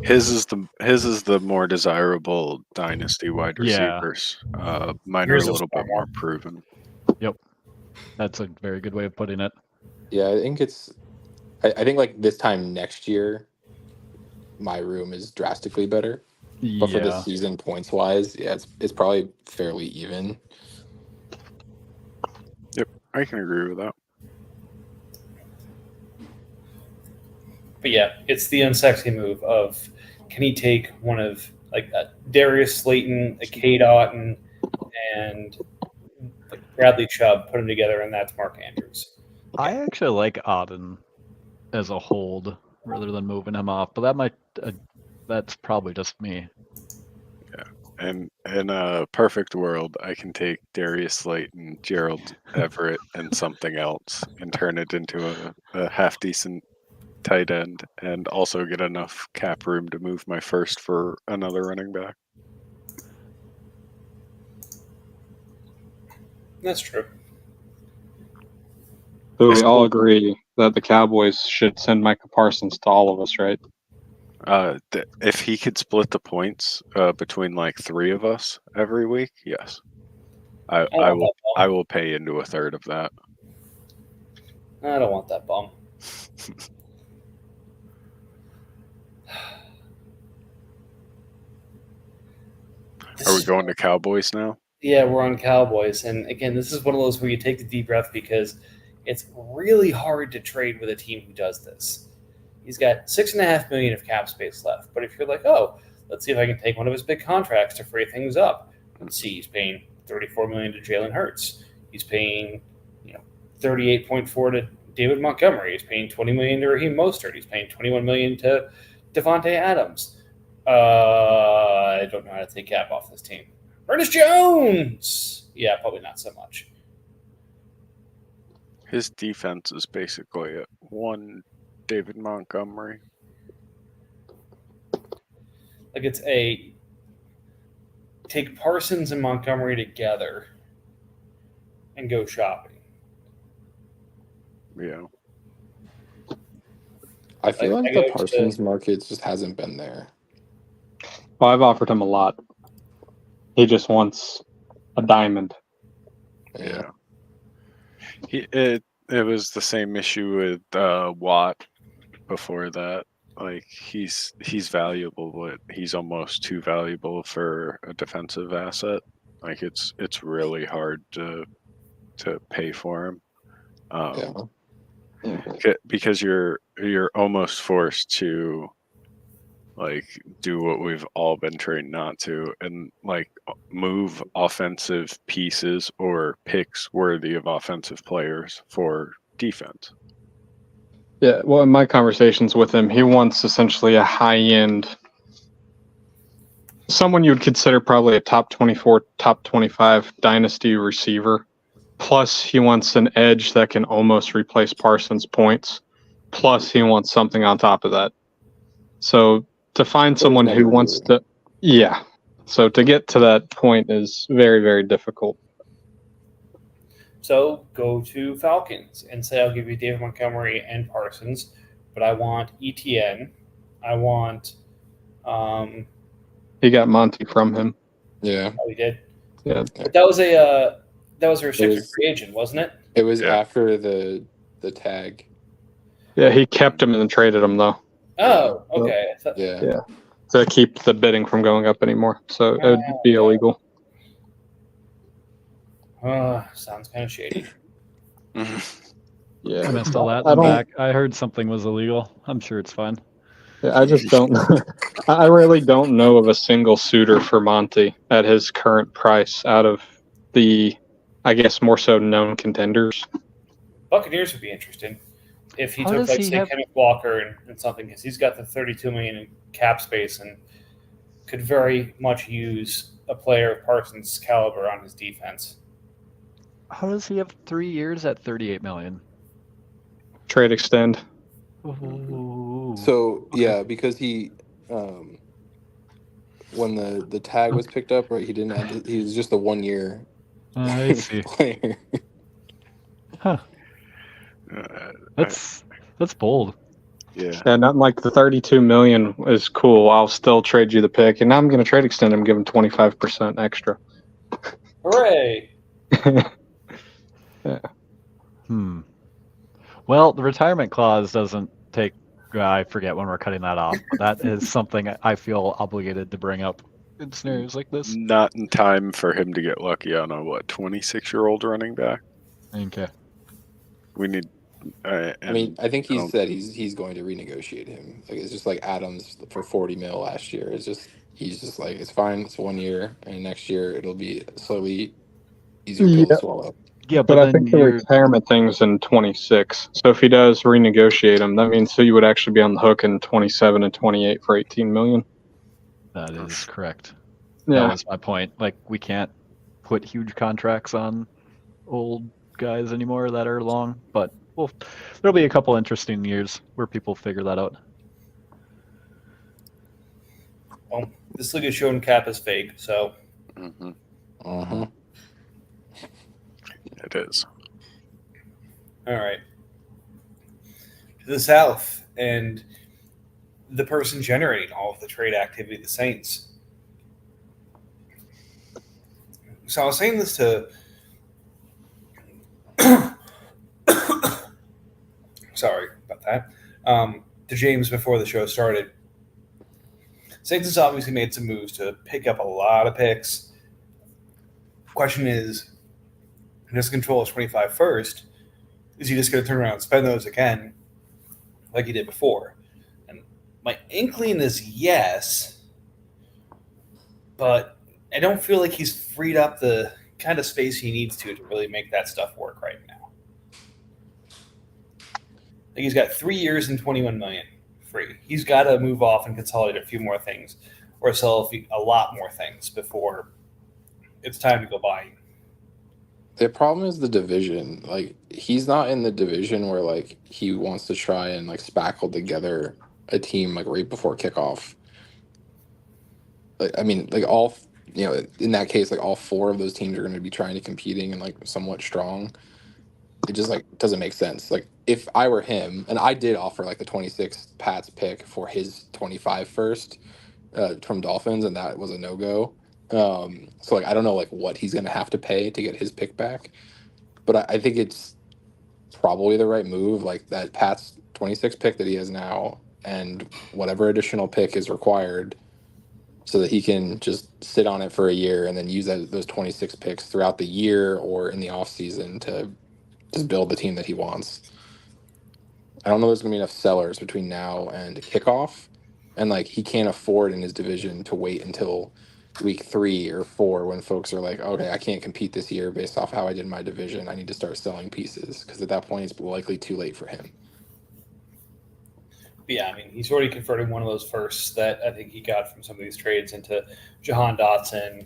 His is the more desirable dynasty wide receivers. Mine are a little bit more proven. Yep, that's a very good way of putting it. Yeah, I think I think like this time next year, my room is drastically better. But for this season, points wise, yeah, it's probably fairly even. Yep, I can agree with that. But yeah, it's the unsexy move of, can he take one of like Darius Slayton, a Cade Otton, and Bradley Chubb, put them together, and that's Mark Andrews. I actually like Otton as a hold rather than moving him off, but that's probably just me. Yeah, and in a perfect world, I can take Darius Slayton, Gerald Everett, and something else, and turn it into a half decent tight end, and also get enough cap room to move my first for another running back. That's true. So we all agree that the Cowboys should send Micah Parsons to all of us, right? If he could split the points between like 3 of us every week, yes, I don't will. want that I will pay into a third of that. bum. I don't want that bum. Are we going to Cowboys now? Yeah, we're on Cowboys, and again, this is one of those where you take the deep breath because it's really hard to trade with a team who does this. He's got $6.5 million of cap space left, but if you're like, oh, let's see if I can take one of his big contracts to free things up. Let's see, he's paying $34 million to Jalen Hurts. He's paying, $38.4 to David Montgomery. He's paying $20 million to Raheem Mostert. He's paying $21 million to Devontae Adams. I don't know how to take cap off this team. Ernest Jones! Yeah, probably not so much. His defense is basically one David Montgomery. Like it's a take Parsons and Montgomery together and go shopping. Yeah. I feel I like go the to- Parsons market just hasn't been there. Well, I've offered him a lot. He just wants a diamond. Yeah. It was the same issue with Watt before that. Like he's valuable, but he's almost too valuable for a defensive asset. Like it's really hard to pay for him. Because you're almost forced to like do what we've all been trained not to, and like move offensive pieces or picks worthy of offensive players for defense. Yeah, well, in my conversations with him, he wants essentially a high-end, someone you would consider probably a top 24, top 25 dynasty receiver. Plus, he wants an edge that can almost replace Parsons' points. Plus, he wants something on top of that. So to find someone who wants to, yeah. So to get to that point is very, very difficult. So go to Falcons and say, I'll give you David Montgomery and Parsons, but I want ETN. I want. He got Monty from him. Yeah. Oh, he did. Yeah. But that was a restricted free agent, wasn't it? It was after the tag. Yeah, he kept him and then traded him though. Oh, okay. Yeah. To keep the bidding from going up anymore. So it would be illegal. Sounds kind of shady. Yeah. I missed all that in the back. I heard something was illegal. I'm sure it's fine. Yeah, I just don't. I really don't know of a single suitor for Monty at his current price out of the, I guess, more so known contenders. Buccaneers would be interesting if he How took, does like, he say, have- Kenneth Walker and something, because he's got the $32 million in cap space and could very much use a player of Parsons' caliber on his defense. How does he have 3 years at $38 million? Trade extend. Ooh. So yeah, because he, when the tag was picked up, right, he didn't have. He was just a 1 year I see. player. Huh. That's bold. Yeah. Yeah, not like the 32 million is cool. I'll still trade you the pick, and now I'm going to trade extend him, give him 25% extra. Hooray! Well, the retirement clause doesn't take. I forget when we're cutting that off, but that is something I feel obligated to bring up in scenarios like this. Not in time for him to get lucky on a 26-year-old running back. Okay. We need. I mean, I think he said he's going to renegotiate him. Like it's just like Adams for 40 mil last year. It's just he's just like it's fine. It's 1 year, and next year it'll be slowly easier pill to swallow. Yeah, But I think the retirement thing's in 26. So if he does renegotiate him, that means he would actually be on the hook in 27 and 28 for 18 million. That is correct. Yeah. That was my point. Like, we can't put huge contracts on old guys anymore that are long, but there'll be a couple interesting years where people figure that out. Well, this league has shown cap is fake, so. It is. All right. To the south, and the person generating all of the trade activity, the Saints. So I was saying this to sorry about that. To James before the show started. Saints has obviously made some moves to pick up a lot of picks. Question is, does control his 25 first? Is he just going to turn around and spend those again, like he did before? And my inkling is yes, but I don't feel like he's freed up the kind of space he needs to really make that stuff work right now. Like he's got 3 years and 21 million free. He's got to move off and consolidate a few more things, or sell a lot more things before it's time to go buying. The problem is the division. Like he's not in the division where like he wants to try and like spackle together a team like right before kickoff. Like I mean, like in that case, like all four of those teams are going to be trying to competing and like somewhat strong. It just like doesn't make sense. Like if I were him, and I did offer like the 26 Pats pick for his 25 first from Dolphins, and that was a no go. So like I don't know like what he's gonna have to pay to get his pick back, but I think it's probably the right move. Like that Pat's 26 pick that he has now, and whatever additional pick is required, so that he can just sit on it for a year and then use those 26 picks throughout the year or in the off season to just build the team that he wants. I don't know there's gonna be enough sellers between now and kickoff, and like he can't afford in his division to wait until week 3 or 4 when folks are like, okay, I can't compete this year based off how I did my division. I need to start selling pieces because at that point it's likely too late for him. But yeah, I mean, he's already converted one of those firsts that I think he got from some of these trades into Jahan Dotson.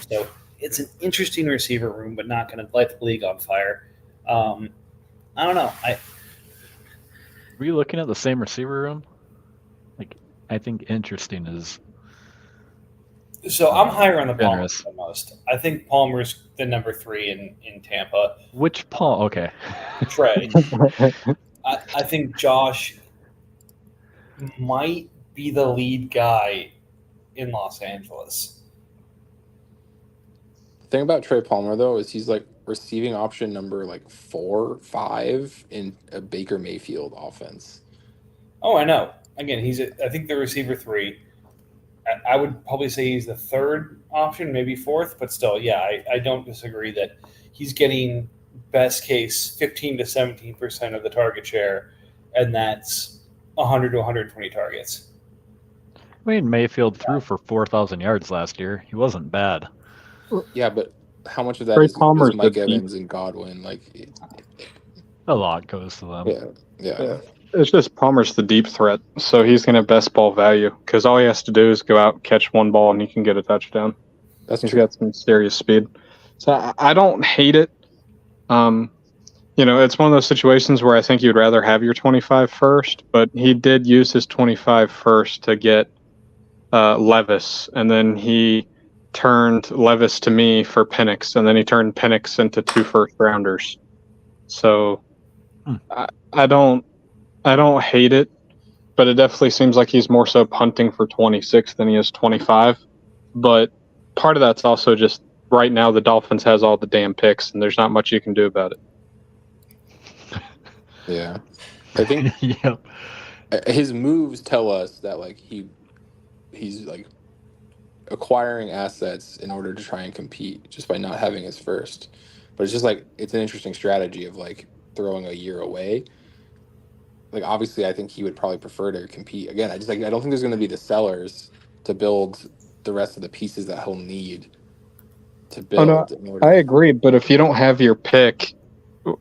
So it's an interesting receiver room, but not going to light the league on fire. I don't know. Were you looking at the same receiver room? Like, I think interesting is. So I'm higher on the Palmer generous. than most. I think Palmer's the number 3 in Tampa. Which Paul? Okay. Trey. I think Josh might be the lead guy in Los Angeles. The thing about Trey Palmer though is he's like receiving option number like 4, 5 in a Baker Mayfield offense. Oh, I know. Again, I think the receiver 3. I would probably say he's the 3rd option, maybe 4th, but still, yeah, I don't disagree that he's getting best case 15 to 17% of the target share, and that's 100 to 120 targets. I mean, Mayfield threw for 4,000 yards last year. He wasn't bad. Yeah, but how much of that Trey is Palmer's Mike the Evans and Godwin? Like, A lot goes to them. yeah. It's just Palmer's the deep threat, so he's going to have best ball value because all he has to do is go out, catch one ball, and he can get a touchdown. That's He's true. got some serious speed. So I don't hate it. It's one of those situations where I think you'd rather have your 25 first, but he did use his 25 first to get Levis, and then he turned Levis to me for Penix, and then he turned Penix into 2 first-rounders. So I don't hate it, but it definitely seems like he's more so punting for 26 than he is 25. But part of that's also just right now the Dolphins has all the damn picks, and there's not much you can do about it. Yeah. I think Yep. his moves tell us that like he's like acquiring assets in order to try and compete just by not having his first. But it's just like it's an interesting strategy of like throwing a year away. Like obviously I think he would probably prefer to compete. Again, I don't think there's gonna be the sellers to build the rest of the pieces that he'll need to build in order. I agree, but if you don't have your pick,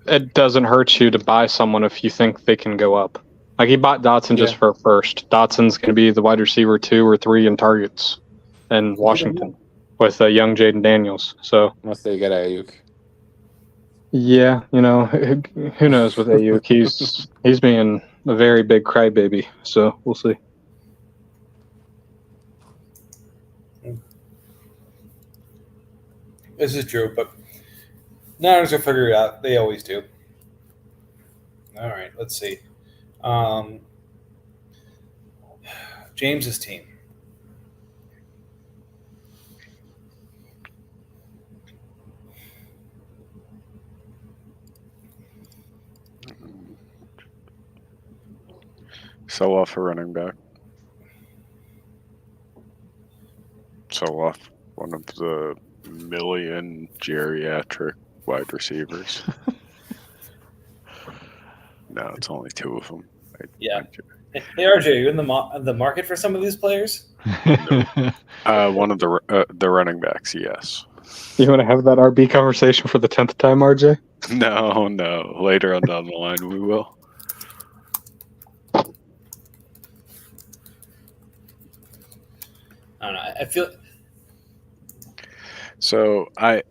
it doesn't hurt you to buy someone if you think they can go up. Like he bought Dotson just for a first. Dotson's going to be the wide receiver 2 or 3 in targets in Washington with young Jaden Daniels. So Unless they get Ayuk. yeah, who knows with Ayuk? He's being a very big crybaby. So we'll see. This is true, but Niners will figure it out. They always do. All right, let's see. James's team. Sell off a running back. Sell off one of the million geriatric wide receivers. No, it's only 2 of them. Yeah. Hey, RJ, are you in the market for some of these players? One of the running backs, yes. You want to have that RB conversation for the 10th time, RJ? No. Later on down the line, we will. I don't know. I feel so. I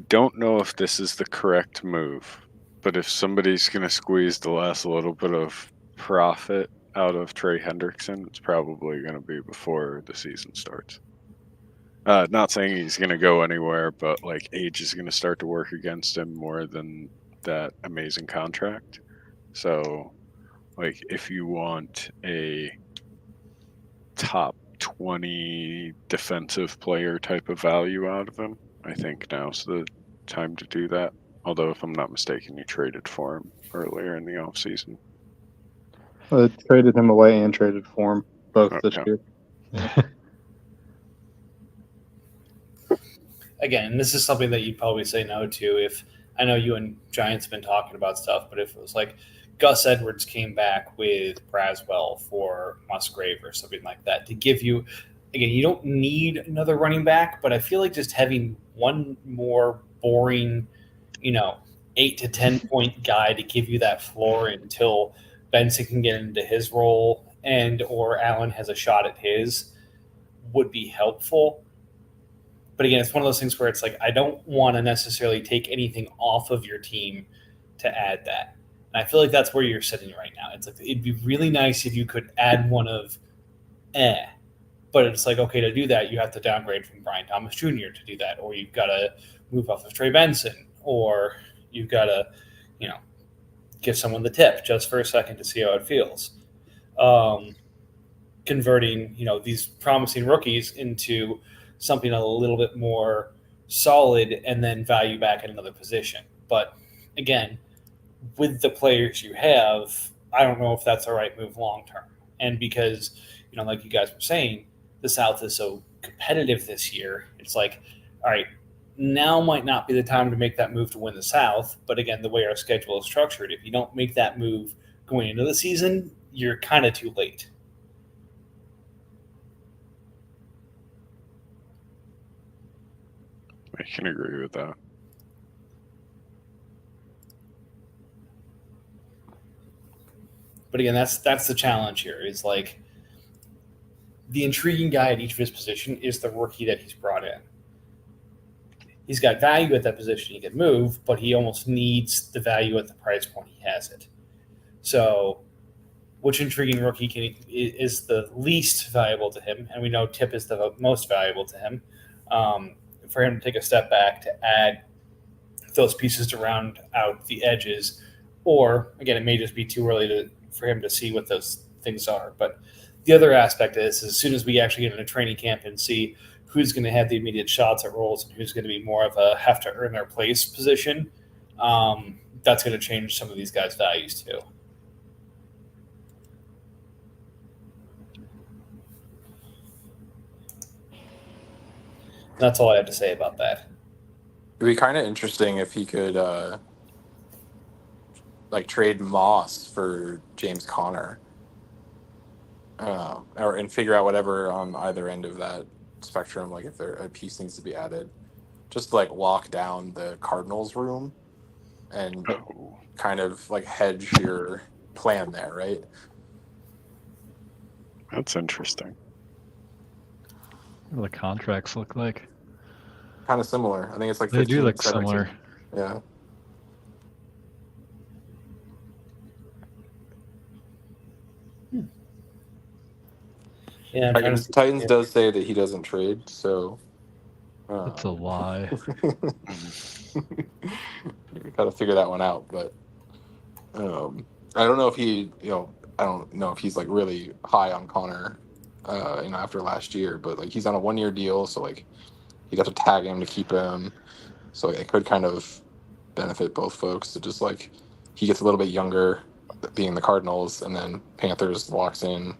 don't know if this is the correct move, but if somebody's going to squeeze the last little bit of profit out of Trey Hendrickson, it's probably going to be before the season starts. Not saying he's going to go anywhere, but like age is going to start to work against him more than that amazing contract. So, like, if you want a top 20 defensive player type of value out of him, I think now's the time to do that. Although, if I'm not mistaken, you traded for him earlier in the offseason. I traded him away and traded for him both this year. Again, and this is something that you'd probably say no to if I know you and Giants have been talking about stuff, but if it was like Gus Edwards came back with Braswell for Musgrave or something like that to give you, again, you don't need another running back, but I feel like just having one more boring, 8 to 10 point guy to give you that floor until Benson can get into his role and or Allen has a shot at his would be helpful. But again, it's one of those things where it's like I don't want to necessarily take anything off of your team to add that. And I feel like that's where you're sitting right now. It's like it'd be really nice if you could add one of but it's like, okay, to do that, you have to downgrade from Brian Thomas Jr. to do that, or you've got to move off of Trey Benson, or you've got to, give someone the tip just for a second to see how it feels. Converting, these promising rookies into something a little bit more solid and then value back at another position. But again, with the players you have, I don't know if that's the right move long term. And because, like you guys were saying, the South is so competitive this year, it's like, all right, now might not be the time to make that move to win the South. But again, the way our schedule is structured, if you don't make that move going into the season, you're kind of too late. I can agree with that. But again, that's the challenge here. Is like the intriguing guy at each of his position is the rookie that he's brought in. He's got value at that position he can move, but he almost needs the value at the price point he has it. So which intriguing rookie is the least valuable to him? And we know Tip is the most valuable to him. For him to take a step back to add those pieces to round out the edges, or again, it may just be too early for him to see what those things are. But the other aspect of this is as soon as we actually get into training camp and see who's going to have the immediate shots at roles and who's going to be more of a have to earn their place position, that's going to change some of these guys' values too. That's all I have to say about that. It'd be kind of interesting if he could trade Moss for James Conner, and figure out whatever on either end of that spectrum, like if a piece needs to be added, just to lock down the Cardinals room and kind of hedge your plan there, right? That's interesting. What do the contracts look like? Kind of similar. I think it's They do 15, look 17. similar. Yeah. Yeah, Titans does say that he doesn't trade, so That's a lie. Got to figure that one out, but I don't know if I don't know if he's like really high on Connor, after last year, but like he's on a 1-year deal, so like you'd have to tag him to keep him. So it could kind of benefit both folks to just like he gets a little bit younger, being the Cardinals, and then Panthers locks in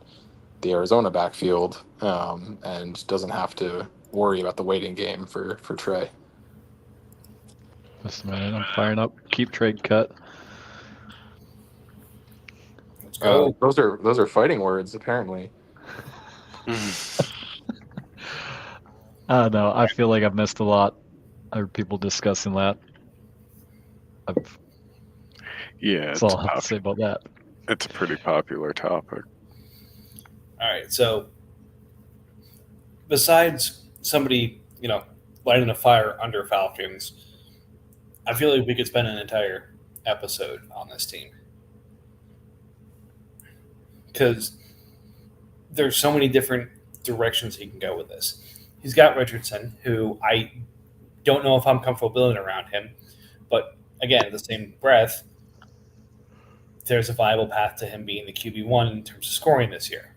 the Arizona backfield, and doesn't have to worry about the waiting game for Trey. Just a minute, I'm firing up. Keep trade cut. Let's go. Those are fighting words, apparently. No, I feel like I've missed a lot. I heard people discussing that. Yeah, That's all I have to say about that. it's a pretty popular topic. All right. So, besides somebody, lighting a fire under Falcons, I feel like we could spend an entire episode on this team because there's so many different directions he can go with this. He's got Richardson, who I don't know if I'm comfortable building around him, but again, in the same breath, there's a viable path to him being the QB1 in terms of scoring this year.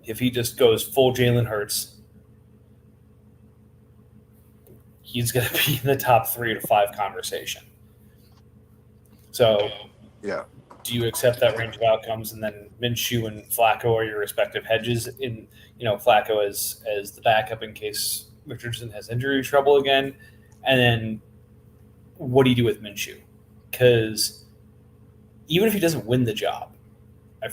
If he just goes full Jalen Hurts, he's going to be in the top 3 to 5 conversation. So, Yeah. do you accept that range of outcomes? And then Minshew and Flacco are your respective hedges. In Flacco as the backup in case Richardson has injury trouble again. And then what do you do with Minshew? Because even if he doesn't win the job, I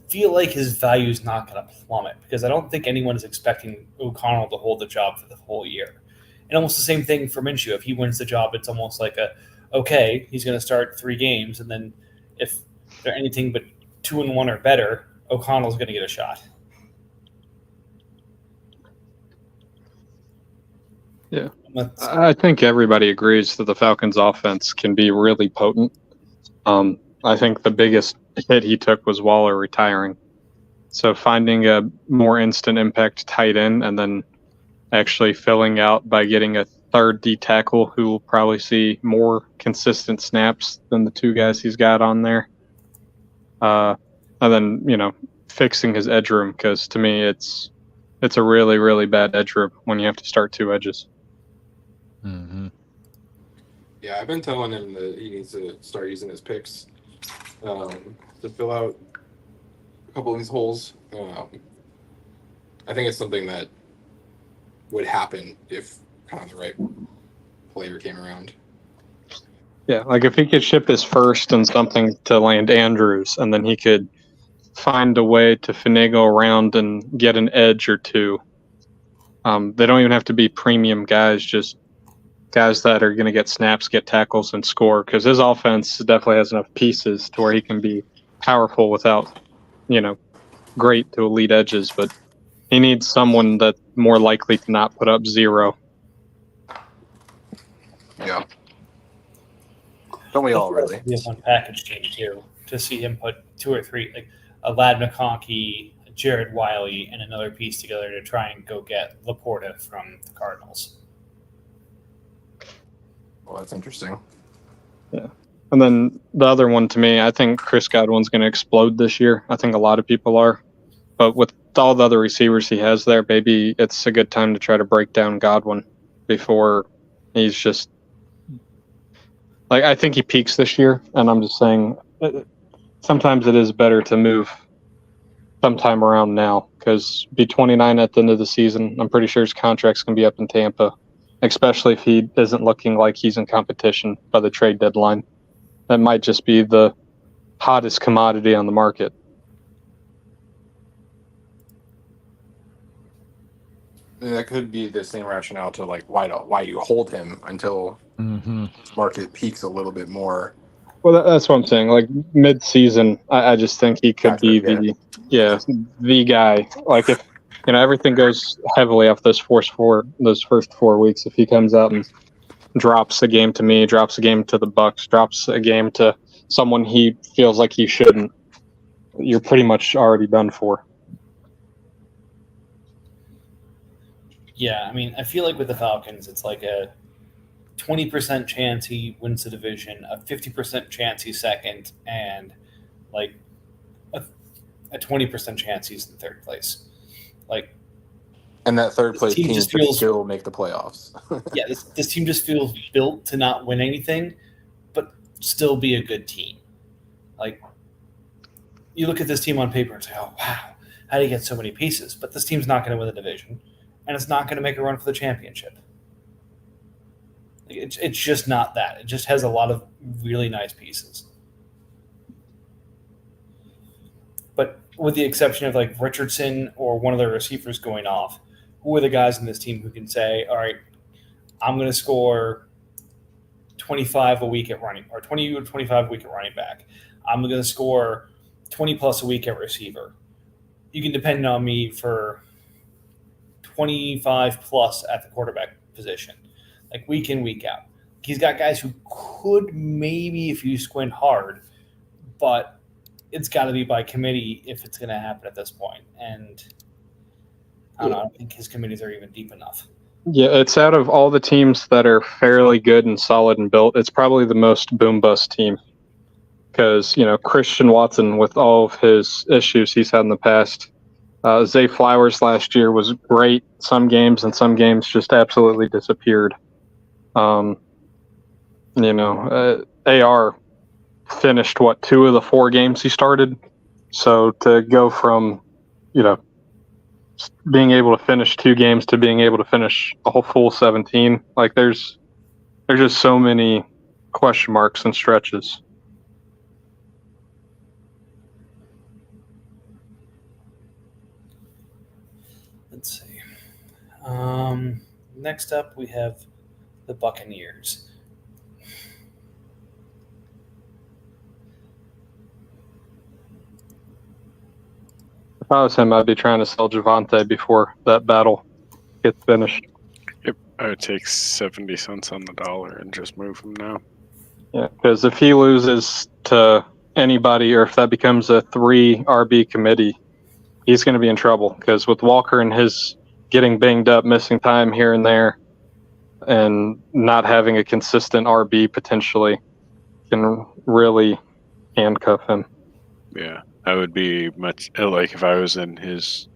feel like his value is not going to plummet because I don't think anyone is expecting O'Connell to hold the job for the whole year. And almost the same thing for Minshew. If he wins the job, it's almost like okay, he's going to start 3 games, and then if they're anything but 2-1 or better, O'Connell's going to get a shot. Yeah. I think everybody agrees that the Falcons' offense can be really potent. I think the biggest hit he took was Waller retiring. So finding a more instant impact tight end and then actually filling out by getting a third D tackle who will probably see more consistent snaps than the 2 guys he's got on there. And then, fixing his edge room, because to me it's a really, really bad edge room when you have to start 2 edges. Mm-hmm. Yeah, I've been telling him that he needs to start using his picks to fill out a couple of these holes. I think it's something that would happen if kind of the right player came around. Yeah, like if he could ship his first and something to land Andrews, and then he could find a way to finagle around and get an edge or 2. They don't even have to be premium guys, just guys that are going to get snaps, get tackles, and score, because his offense definitely has enough pieces to where he can be powerful without, great to elite edges, but he needs someone that's more likely to not put up 0. Yeah. Don't we all really? Be a fun package team too to see him put 2 or 3, like a Lad McConkey, Jared Wiley, and another piece together to try and go get Laporta from the Cardinals. Well, that's interesting. Yeah. And then the other one to me, I think Chris Godwin's going to explode this year. I think a lot of people are. But with all the other receivers he has there, maybe it's a good time to try to break down Godwin before he's just... I think he peaks this year, and I'm just saying sometimes it is better to move sometime around now, because be 29 at the end of the season, I'm pretty sure his contract's going to be up in Tampa, especially if he isn't looking like he's in competition by the trade deadline. That might just be the hottest commodity on the market. That could be the same rationale to why you hold him until market peaks a little bit more. Well, that's what I'm saying. Like mid-season, I just think he could be the guy. Like if everything goes heavily off those first 4 weeks, if he comes out and drops a game to me, drops a game to the Bucks, drops a game to someone he feels like he shouldn't, you're pretty much already done for. Yeah, I mean, I feel like with the Falcons, it's like 20% chance he wins the division, a 50% chance he's second, and like a 20% chance he's in third place. Like, And that third This place team team just should feels- still make the playoffs. yeah, this team just feels built to not win anything, but still be a good team. Like, you look at this team on paper and say, oh, wow, how do you get so many pieces? But this team's not going to win the division, and it's not going to make a run for the championship. Like, it's just not that. It just has a lot of really nice pieces. But with the exception of like Richardson or one of the receivers going off, who are the guys in this team who can say, all right, I'm going to score 25 a week at running, or 20 or 25 a week at running back. I'm going to score 20 plus a week at receiver. You can depend on me for 25 plus at the quarterback position, like week in, week out. He's got guys who could maybe, if you squint hard, but it's got to be by committee if it's going to happen at this point. And I don't think his committees are even deep enough. Yeah, it's out of all the teams that are fairly good and solid and built, it's probably the most boom bust team. Because, Christian Watson, with all of his issues he's had in the past, Zay Flowers last year was great some games, and some games just absolutely disappeared. AR finished, 2 of the 4 games he started? So to go from, being able to finish 2 games to being able to finish a whole full 17, like there's just so many question marks and stretches. Let's see. Next up, we have the Buccaneers. If I was him, I'd be trying to sell Javante before that battle gets finished. Yep, I would take 70 cents on the dollar and just move him now. Yeah, because if he loses to anybody, or if that becomes a 3 RB committee, he's going to be in trouble. Because with Walker and his getting banged up, missing time here and there, and not having a consistent RB potentially can really handcuff him. Yeah, I would be much like if I was in his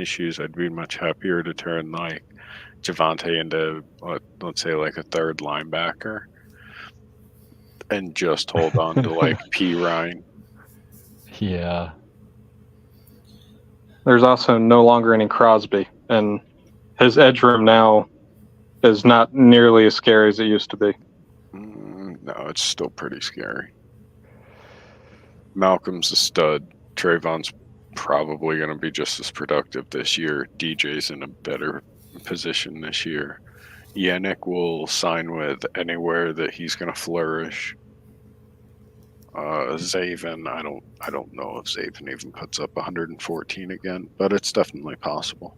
shoes, I'd be much happier to turn like Javante into let's say like a third linebacker and just hold on to like P. Ryan. Yeah. There's also no longer any Crosby, and his edge room now is not nearly as scary as it used to be. No, it's still pretty scary. Malcolm's a stud. Trayvon's probably going to be just as productive this year. DJ's in a better position this year. Yannick will sign with anywhere that he's going to flourish. Zaven, I don't know if Zaven even puts up 114 again, but it's definitely possible.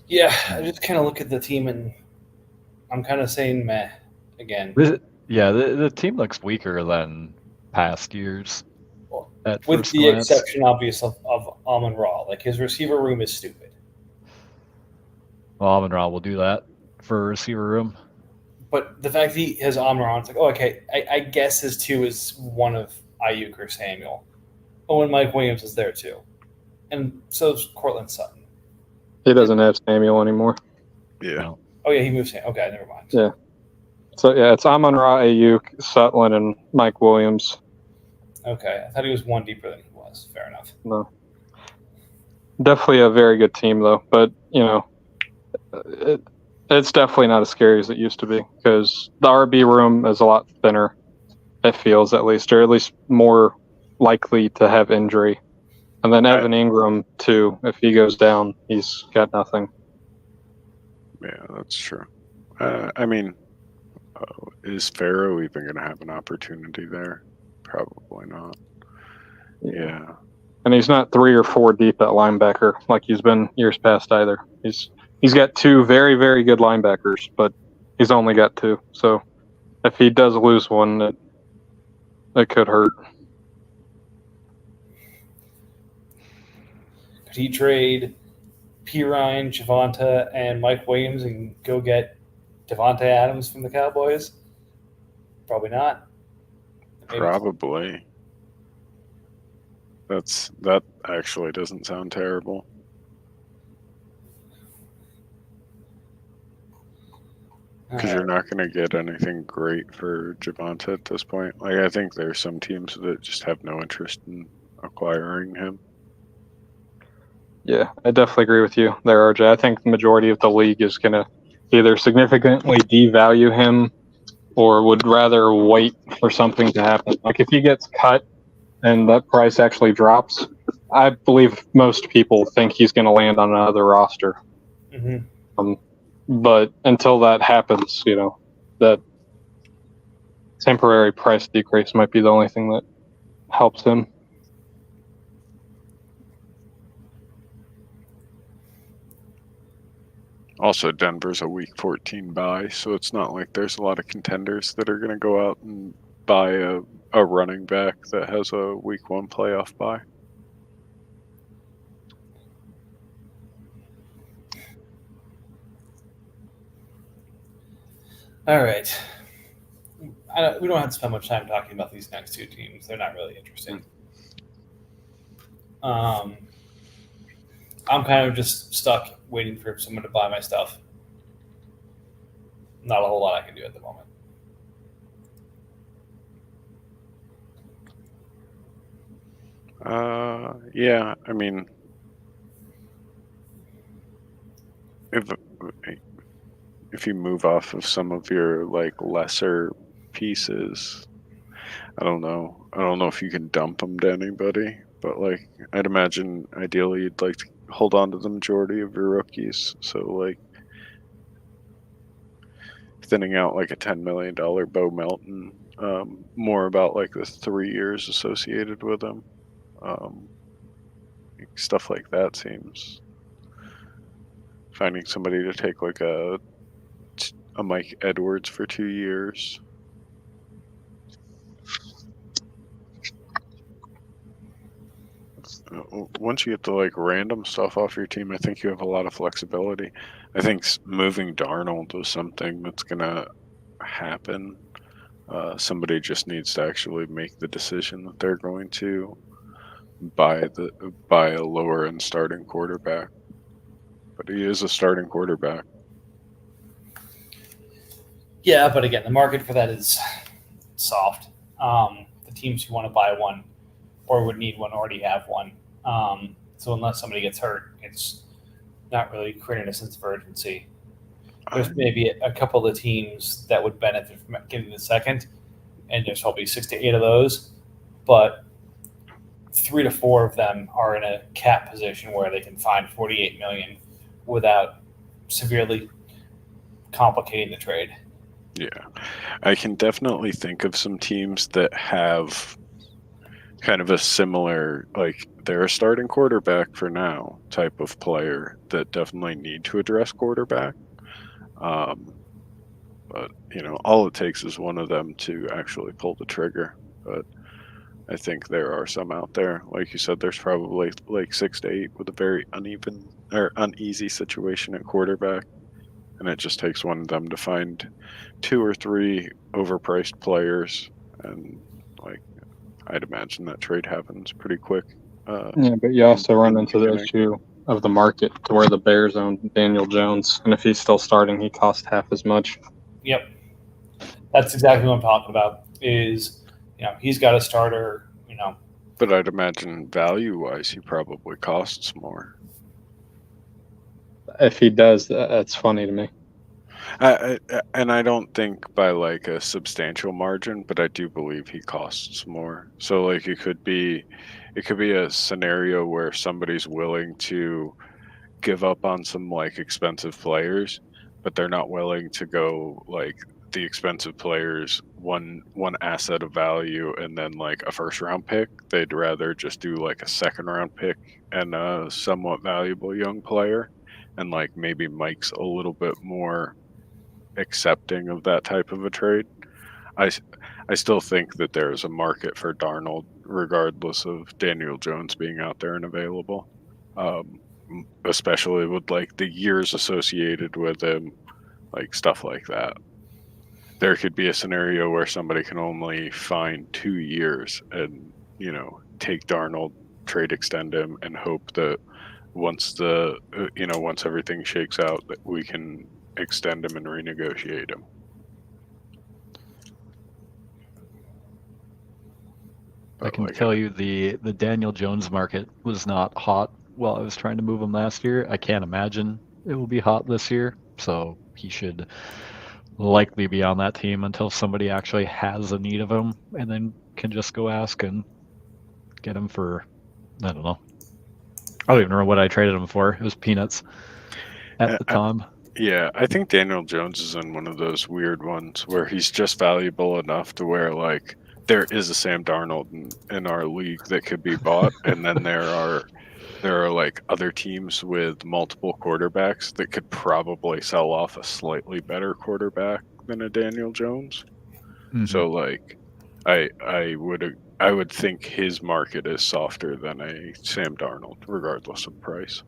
Yeah, I just kind of look at the team and I'm kind of saying meh again. Yeah, the team looks weaker than past years. At With first the glance. exception, obviously, of Amon-Ra. Like, his receiver room is stupid. Well, Amon-Ra will do that for receiver room. But the fact that he has Amon-Ra, it's like, oh, okay, I guess his 2 is one of Ayuk or Samuel. Oh, and Mike Williams is there too. And so is Cortland Sutton. He doesn't have Samuel anymore. Yeah. No. Oh, yeah, he moved Samuel. Okay, never mind. Yeah. So, yeah, it's Amon-Ra, Ayuk, Sutton, and Mike Williams. Okay, I thought he was one deeper than he was. Fair enough. No. Definitely a very good team, though. But, it's definitely not as scary as it used to be, because the RB room is a lot thinner, it feels at least, or at least more likely to have injury. And then Evan Ingram, too, if he goes down, he's got nothing. Yeah, that's true. Is Pharaoh even going to have an opportunity there? Probably not. Yeah. And he's not 3 or 4 deep at linebacker like he's been years past either. He's got 2 very, very good linebackers, but he's only got 2. So if he does lose one, it could hurt. trade Pirine, Javonta, and Mike Williams and go get Devontae Adams from the Cowboys? Probably not. Maybe. Probably. That actually doesn't sound terrible. Because you're not going to get anything great for Javonta at this point. Like, I think there's some teams that just have no interest in acquiring him. Yeah, I definitely agree with you there, RJ. I think the majority of the league is going to either significantly devalue him or would rather wait for something to happen. Like if he gets cut and that price actually drops, I believe most people think he's going to land on another roster. Mm-hmm. But until that happens, that temporary price decrease might be the only thing that helps him. Also, Denver's a Week 14 bye, so it's not like there's a lot of contenders that are going to go out and buy a running back that has a Week 1 playoff bye. All right. We don't have to spend much time talking about these next two teams. They're not really interesting. I'm kind of just stuck waiting for someone to buy my stuff. Not a whole lot I can do at the moment. Yeah, I mean, if you move off of some of your like lesser pieces, I don't know if you can dump them to anybody, but like I'd imagine ideally you'd like to hold on to the majority of your rookies. So like thinning out like a $10 million Bo Melton, more about like the 3 years associated with him. Stuff like that seems. Finding somebody to take like a Mike Edwards for 2 years. Once you get the like random stuff off your team, I think you have a lot of flexibility. I think moving Darnold is something that's gonna happen. Somebody just needs to actually make the decision that they're going to buy a lower end starting quarterback. But he is a starting quarterback. Yeah, but again, the market for that is soft. The teams who want to buy one or would need one already have one. So unless somebody gets hurt, it's not really creating a sense of urgency. There's maybe a couple of the teams that would benefit from getting the second, and there's probably 6 to 8 of those. But 3 to 4 of them are in a cap position where they can find $48 million without severely complicating the trade. Yeah, I can definitely think of some teams that have kind of a similar, like they're a starting quarterback for now type of player that definitely need to address quarterback. But all it takes is one of them to actually pull the trigger. But I think there are some out there, like you said, there's probably like 6 to 8 with a very uneven or uneasy situation at quarterback. And it just takes one of them to find 2 or 3 overpriced players, and like I'd imagine that trade happens pretty quick. Yeah, but you also run into the issue of the market to where the Bears own Daniel Jones, and if he's still starting, he costs half as much. Yep, that's exactly what I'm talking about. Is he's got a starter. But I'd imagine value-wise, he probably costs more. If he does, that's funny to me. And I don't think by like a substantial margin, but I do believe he costs more. So like it could be a scenario where somebody's willing to give up on some like expensive players, but they're not willing to go like the expensive players one asset of value and then like a first round pick. They'd rather just do like a second round pick and a somewhat valuable young player. And like maybe Mike's a little bit more accepting of that type of a trade. I still think that there's a market for Darnold regardless of Daniel Jones being out there and available. especially with like the years associated with him, like stuff like that. There could be a scenario where somebody can only find 2 years and, take Darnold, trade extend him, and hope that once once everything shakes out, that we can extend him and renegotiate him. I can tell you the Daniel Jones market was not hot while I was trying to move him last year. I can't imagine it will be hot this year, so he should likely be on that team until somebody actually has a need of him, and then can just go ask and get him for, I don't know. I don't even know what I traded him for. It was peanuts at the time. Yeah, I think Daniel Jones is in one of those weird ones where he's just valuable enough to where, like, there is a Sam Darnold in our league that could be bought, and then there are like other teams with multiple quarterbacks that could probably sell off a slightly better quarterback than a Daniel Jones. Mhm. So like I would think his market is softer than a Sam Darnold, regardless of price.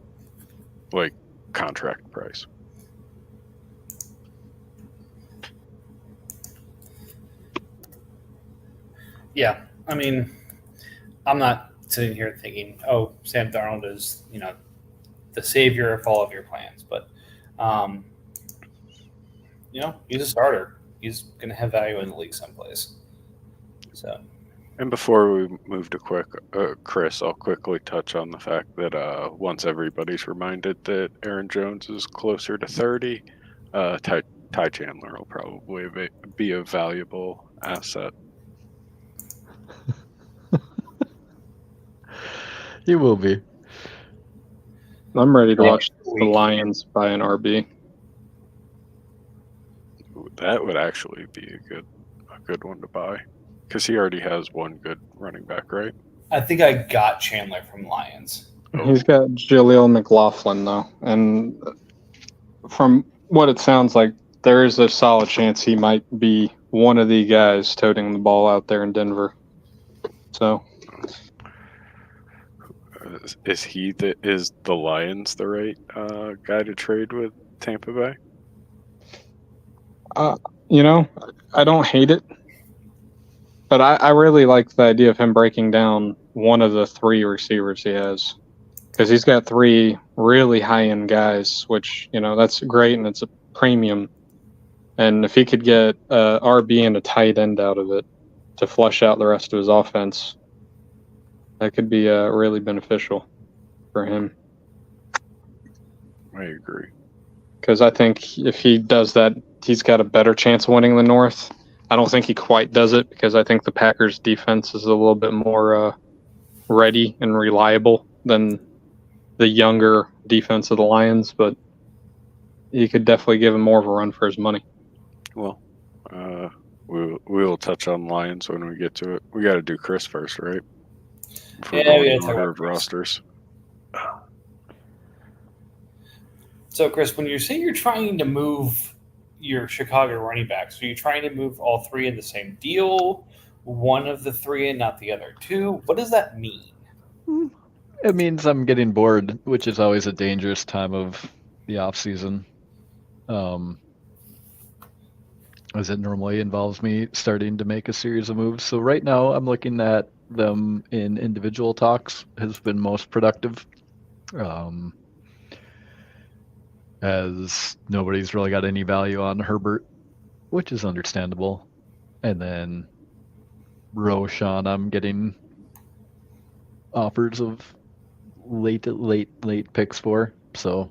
Like contract price. Yeah, I mean, I'm not sitting here thinking, oh, Sam Darnold is, the savior of all of your plans. But, he's a starter. He's going to have value in the league someplace. So. And before we move to Chris, I'll quickly touch on the fact that once everybody's reminded that Aaron Jones is closer to 30, Ty Chandler will probably be a valuable asset. He will be. I'm ready to watch the Lions buy an RB. That would actually be a good one to buy, because he already has one good running back, right? I think I got Chandler from Lions. He's got Jaleel McLaughlin though, and from what it sounds like, there is a solid chance he might be one of the guys toting the ball out there in Denver. So. Is the Lions the right guy to trade with Tampa Bay? I don't hate it, but I really like the idea of him breaking down one of the 3 receivers he has, because he's got 3 really high-end guys, which, that's great, and it's a premium. And if he could get RB and a tight end out of it to flush out the rest of his offense, that could be really beneficial for him. I agree. Because I think if he does that, he's got a better chance of winning the North. I don't think he quite does it, because I think the Packers' defense is a little bit more ready and reliable than the younger defense of the Lions, but he could definitely give him more of a run for his money. Well, we'll touch on Lions when we get to it. We got to do Chris first, right? We got to order of rosters. So, Chris, when you say you're trying to move your Chicago running backs, are you trying to move all 3 in the same deal? One of the 3 and not the other 2? What does that mean? It means I'm getting bored, which is always a dangerous time of the off season. As it normally involves me starting to make a series of moves. So right now I'm looking at them in individual talks has been most productive. As nobody's really got any value on Herbert, which is understandable. And then Roshan, I'm getting offers of late picks for. So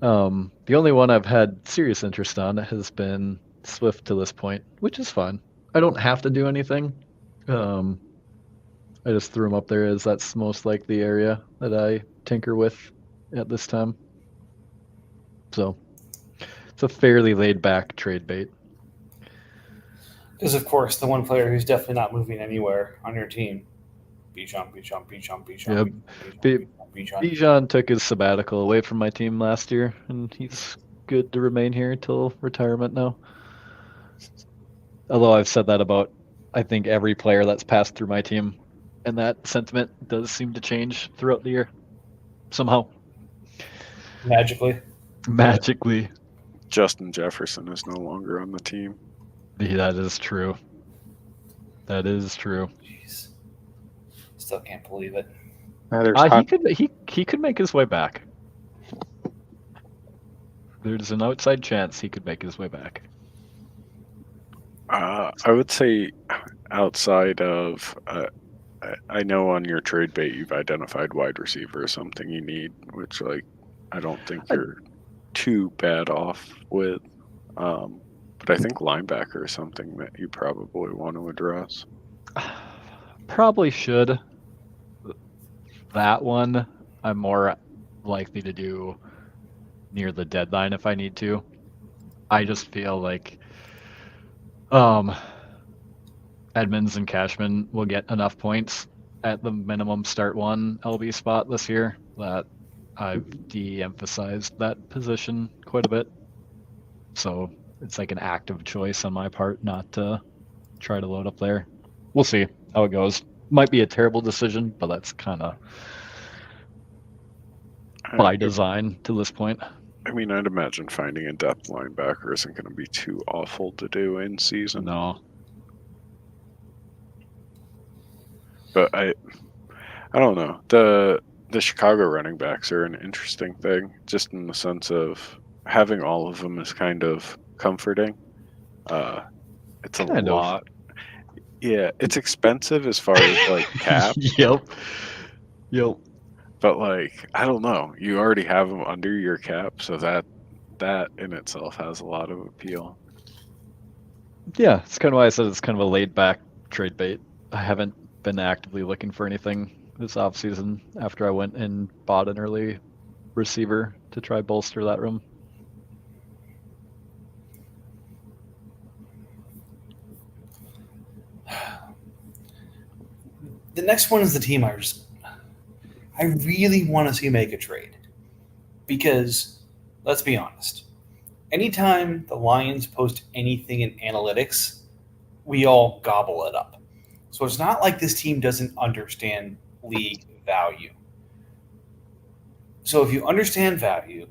the only one I've had serious interest on has been Swift to this point, which is fine. I don't have to do anything. I just threw him up there as that's most like the area that I tinker with at this time. So it's a fairly laid back trade bait. Because, of course, the one player who's definitely not moving anywhere on your team, Bijan. Bijan took his sabbatical away from my team last year, and he's good to remain here till retirement now. Although I've said that about, I think, every player that's passed through my team, and that sentiment does seem to change throughout the year. somehow. Magically. Magically. Justin Jefferson is no longer on the team. That is true. That is true. Jeez. Still can't believe it. He could make his way back. There's an outside chance he could make his way back. I would say outside of, I know on your trade bait you've identified wide receiver as something you need, which like I don't think you're too bad off with. But I think linebacker is something that you probably want to address. Probably should. That one I'm more likely to do near the deadline if I need to. I just feel like Edmonds and Cashman will get enough points at the minimum start one LB spot this year that I've de-emphasized that position quite a bit. So it's like an active choice on my part not to try to load up there. We'll see how it goes. Might be a terrible decision, but that's kind of by design to this point. I mean, I'd imagine finding a depth linebacker isn't going to be too awful to do in season. No. But I don't know. The Chicago running backs are an interesting thing, just in the sense of having all of them is kind of comforting. It's a Kind of. lot. Yeah, it's expensive as far as like cap. Yep. But like, I don't know. You already have them under your cap, so that in itself has a lot of appeal. Yeah, it's kind of why I said it's kind of a laid back trade bait. I haven't been actively looking for anything this offseason after I went and bought an early receiver to try bolster that room. The next one is the team I really want to see make a trade. Because, let's be honest, anytime the Lions post anything in analytics, we all gobble it up. So it's not like this team doesn't understand league value. So if you understand value,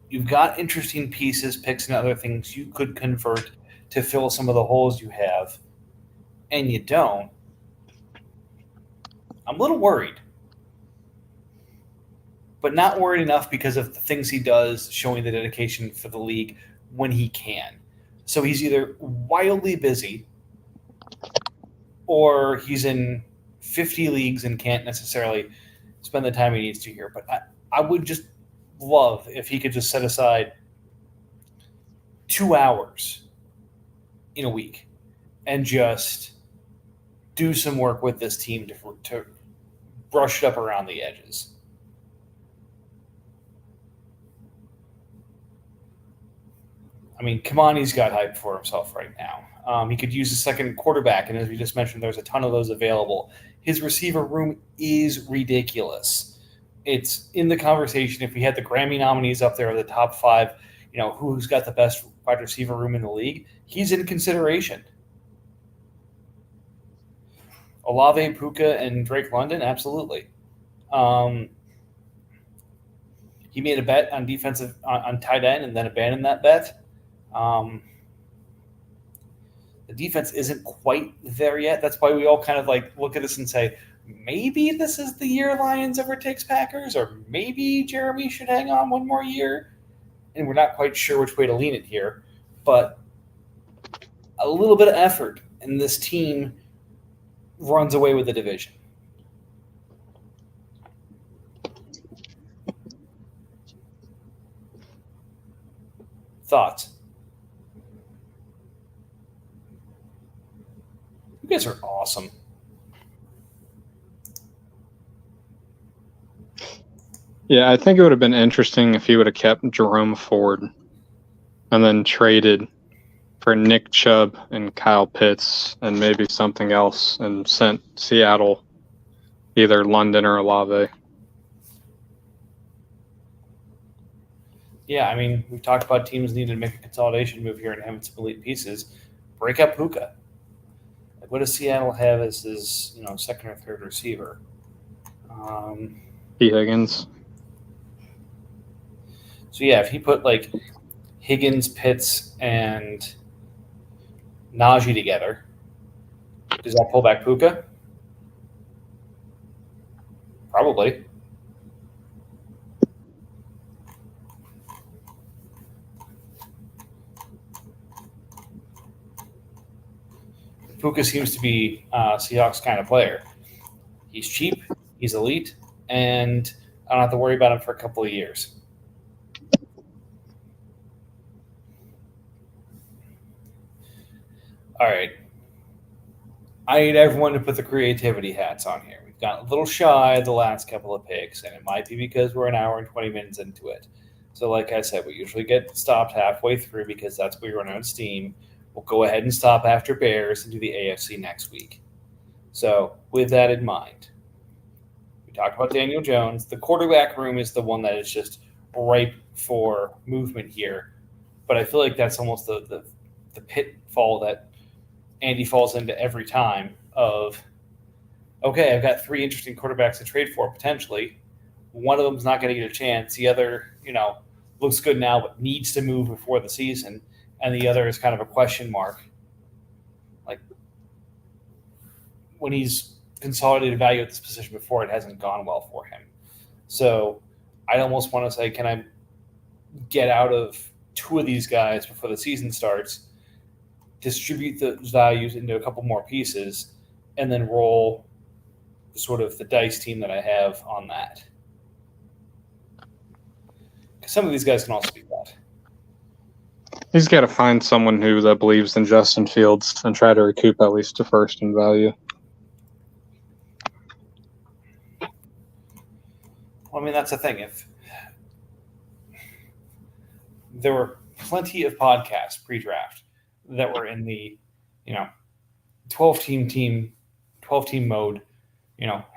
you've got interesting pieces, picks, and other things you could convert to fill some of the holes you have, and you don't, I'm a little worried. But not worried enough because of the things he does, showing the dedication for the league when he can. So he's either wildly busy or he's in 50 leagues and can't necessarily spend the time he needs to here. But I would just love if he could just set aside 2 hours in a week and just do some work with this team to brush it up around the edges. I mean, Kamani's got hype for himself right now. He could use a second quarterback, and as we just mentioned, there's a ton of those available. His receiver room is ridiculous. It's in the conversation. If we had the Grammy nominees up there, the top 5, who's got the best wide receiver room in the league, he's in consideration. Olave, Puka, and Drake London, absolutely. He made a bet on defensive on tight end and then abandoned that bet. The defense isn't quite there yet. That's why we all kind of like look at this and say, maybe this is the year Lions overtakes Packers, or maybe Jeremy should hang on one more year. And we're not quite sure which way to lean it here. But a little bit of effort, and this team runs away with the division. Thoughts? You guys are awesome. Yeah, I think it would have been interesting if he would have kept Jerome Ford and then traded for Nick Chubb and Kyle Pitts and maybe something else and sent Seattle either London or Olave. Yeah, I mean, we've talked about teams needing to make a consolidation move here and having some elite pieces. Break up Puka. Like, what does Seattle have as his, second or third receiver? T. Higgins. So yeah, if he put like Higgins, Pitts, and Najee together, does that pull back Puka? Probably. Puka seems to be Seahawks kind of player. He's cheap, he's elite, and I don't have to worry about him for a couple of years. All right. I need everyone to put the creativity hats on here. We've gotten a little shy the last couple of picks, and it might be because we're an hour and 20 minutes into it. So, like I said, we usually get stopped halfway through because that's where we run out of steam. We'll go ahead and stop after Bears and do the AFC next week. So, with that in mind, we talked about Daniel Jones. The quarterback room is the one that is just ripe for movement here. But I feel like that's almost the pitfall that Andy falls into every time of, okay, I've got 3 interesting quarterbacks to trade for potentially. One of them's not going to get a chance. The other, looks good now but needs to move before the season. And the other is kind of a question mark. Like, when he's consolidated value at this position before, it hasn't gone well for him. So I almost want to say, can I get out of 2 of these guys before the season starts, distribute those values into a couple more pieces, and then roll sort of the dice team that I have on that. Because some of these guys can also be bad. He's got to find someone that believes in Justin Fields and try to recoup at least a first in value. Well, I mean, that's the thing. If there were plenty of podcasts pre-draft that were in the, 12-team mode,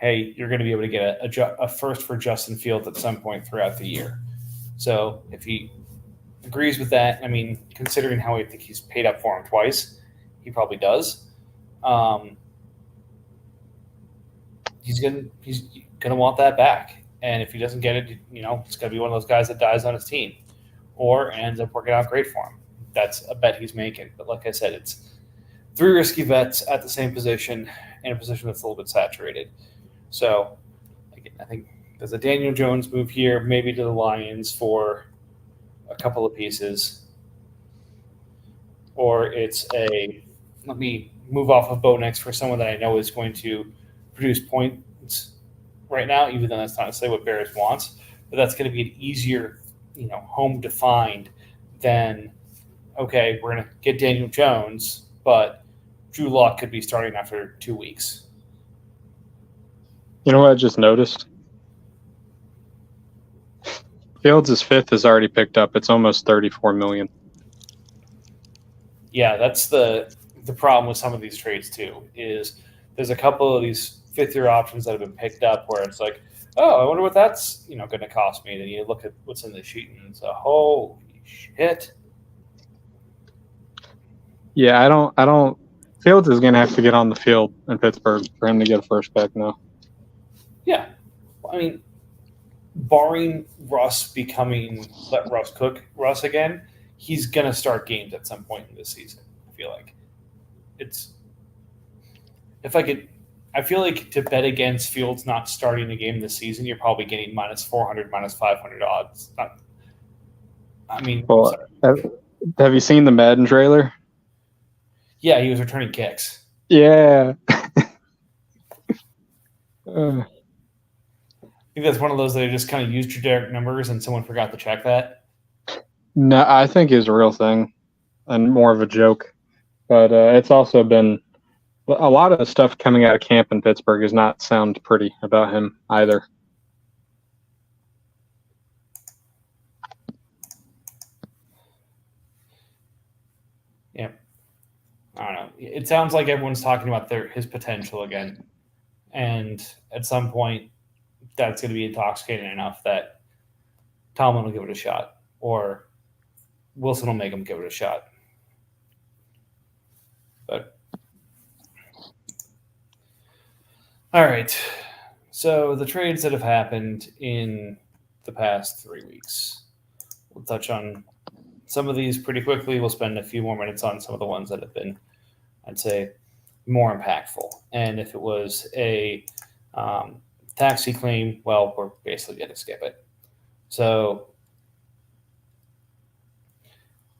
hey, you're going to be able to get a first for Justin Fields at some point throughout the year. So if he agrees with that, I mean, considering how I think he's paid up for him twice, he probably does. He's gonna want that back, and if he doesn't get it, it's gonna be one of those guys that dies on his team, or ends up working out great for him. That's a bet he's making. But like I said, it's 3 risky bets at the same position in a position that's a little bit saturated. So again, I think there's a Daniel Jones move here, maybe to the Lions for a couple of pieces, or it's let me move off of Bo next for someone that I know is going to produce points right now, even though that's not necessarily what Bears wants, but that's going to be an easier, home to find than, okay, we're going to get Daniel Jones, but Drew Lock could be starting after 2 weeks. You know what I just noticed? Fields' 5th is already picked up. It's almost $34 million. Yeah, that's the problem with some of these trades too, is there's a couple of these 5th-year options that have been picked up where it's like, oh, I wonder what that's going to cost me. Then you look at what's in the sheet and it's holy shit. Yeah, I don't. Fields is going to have to get on the field in Pittsburgh for him to get a first back now. Yeah, I mean, barring Russ let Russ cook Russ again, he's going to start games at some point in this season. I feel like I feel like to bet against Fields not starting the game this season, you're probably getting -400, -500 odds. Well, have you seen the Madden trailer? Yeah, he was returning kicks. Yeah. I think that's one of those that they just kind of used generic numbers and someone forgot to check that. No, I think it's a real thing and more of a joke. But it's also been a lot of the stuff coming out of camp in Pittsburgh does not sound pretty about him either. Yeah. I don't know. It sounds like everyone's talking about his potential again. And at some point, that's going to be intoxicating enough that Tomlin will give it a shot, or Wilson will make him give it a shot. But all right. So the trades that have happened in the past 3 weeks. we'll touch on some of these pretty quickly. We'll spend a few more minutes on some of the ones that have been, I'd say, more impactful. And if it was a taxi claim, well, we're basically going to skip it. So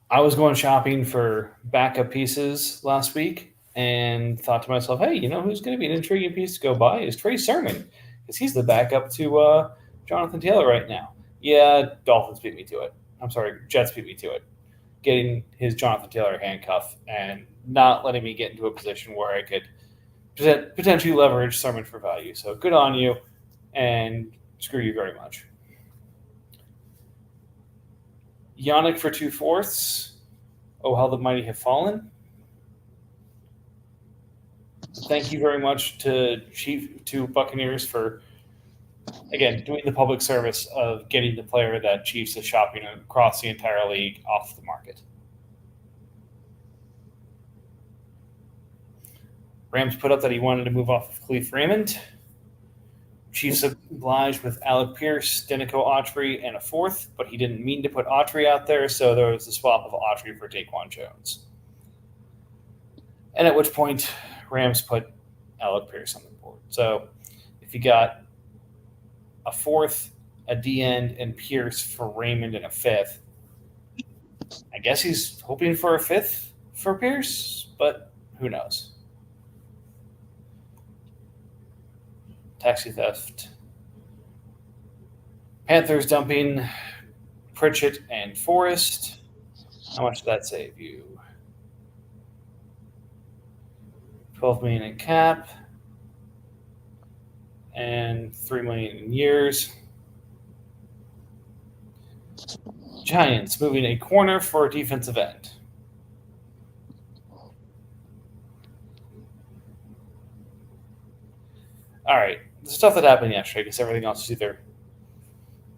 I was going shopping for backup pieces last week and thought to myself, hey, you know who's going to be an intriguing piece to go buy is Trey Sermon, because he's the backup to Jonathan Taylor right now. Yeah, Dolphins beat me to it. I'm sorry, Jets beat me to it. Getting his Jonathan Taylor handcuff and not letting me get into a position where I could potentially leverage Sermon for value. So good on you, and screw you very much. Yannick for 2/4. Oh, how the mighty have fallen. Thank you very much to Buccaneers for, again, doing the public service of getting the player that Chiefs is shopping across the entire league off the market. Rams put up that he wanted to move off of Khalif Raymond. Chiefs obliged with Alec Pierce, Denico Autry, and a 4th, but he didn't mean to put Autry out there, so there was a swap of Autry for Daquan Jones. And at which point, Rams put Alec Pierce on the board. So if you got a 4th, a D-end, and Pierce for Raymond and a 5th, I guess he's hoping for a 5th for Pierce, but who knows? Taxi theft. Panthers dumping Pritchett and Forrest. How much did that save you? 12 million in cap and 3 million in years. Giants moving a corner for a defensive end. All right, the stuff that happened yesterday, because everything else is either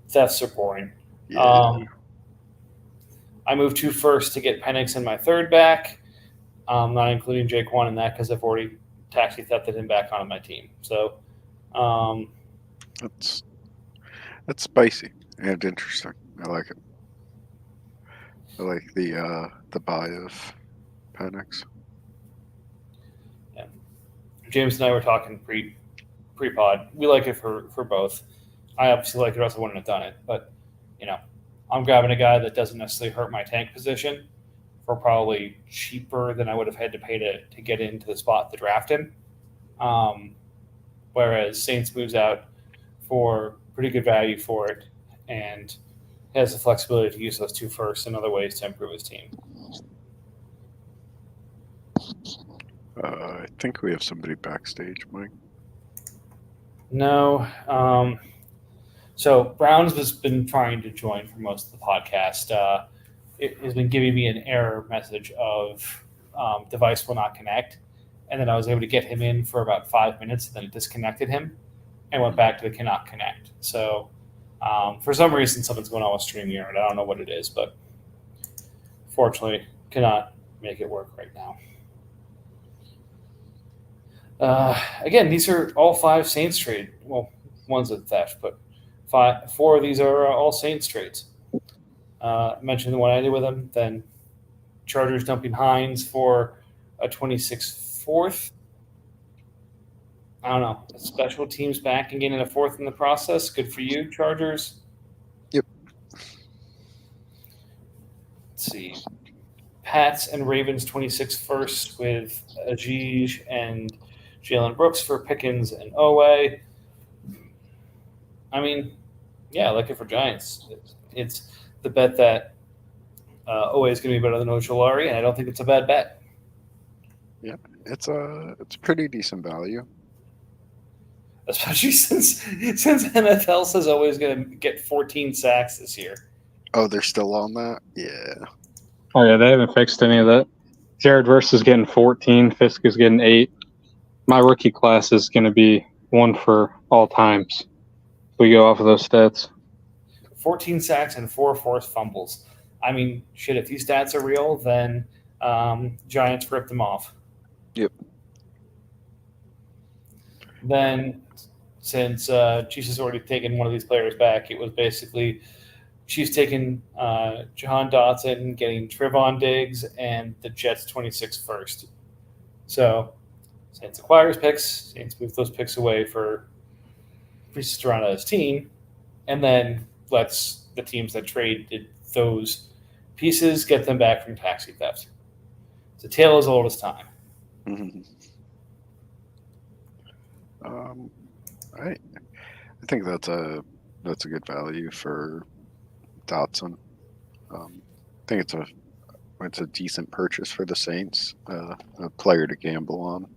thefts or boring. Yeah. I moved 2 first to get Penix in my 3rd back, not including Jaquan in that because I've already taxi thefted him back onto my team. So That's spicy and interesting. I like it. I like the buy of Penix. Yeah. James and I were talking pre-pod. We like it for both. I obviously like it, or else I wouldn't have done it. But, you know, I'm grabbing a guy that doesn't necessarily hurt my tank position for probably cheaper than I would have had to pay to get into the spot to draft him. Whereas Saints moves out for pretty good value for it and has the flexibility to use those 2 firsts and other ways to improve his team. I think we have somebody backstage, Mike. No. So Browns has been trying to join for most of the podcast. It has been giving me an error message of device will not connect. And then I was able to get him in for about 5 minutes, and then it disconnected him and went back to the cannot connect. So for some reason, something's going on with StreamYard. I don't know what it is, but fortunately, cannot make it work right now. Again, these are all 5 Saints trade. Well, one's a theft, but 4 of these are all Saints trades. I mentioned the one I did with them. Then Chargers dumping Hines for a 26 4th. I don't know. Special teams back and getting a 4th in the process. Good for you, Chargers. Yep. Let's see. Pats and Ravens 26 first with Ajij and Jalen Brooks for Pickens and Owe. I mean, yeah, I like it for Giants. It's the bet that Owe is going to be better than Ojolari, and I don't think it's a bad bet. Yeah, it's a pretty decent value. Especially since NFL says Owe is going to get 14 sacks this year. Oh, they're still on that? Yeah. Oh, yeah, they haven't fixed any of that. Jared Verse is getting 14. Fisk is getting 8. My rookie class is going to be 1 for all times. If we go off of those stats. 14 sacks and 4 forced fumbles. I mean, shit, if these stats are real, then Giants ripped them off. Yep. Then, since Chiefs has already taken one of these players back, it was basically Chiefs taking Jahan Dotson, getting Trevon Diggs, and the Jets 26 first. So Saints acquires picks. Saints move those picks away for pieces to round out his team, and then lets the teams that traded those pieces get them back from taxi theft. It's a tale as old as time. I think that's a good value for Dotson. I think it's a decent purchase for the Saints, a player to gamble on.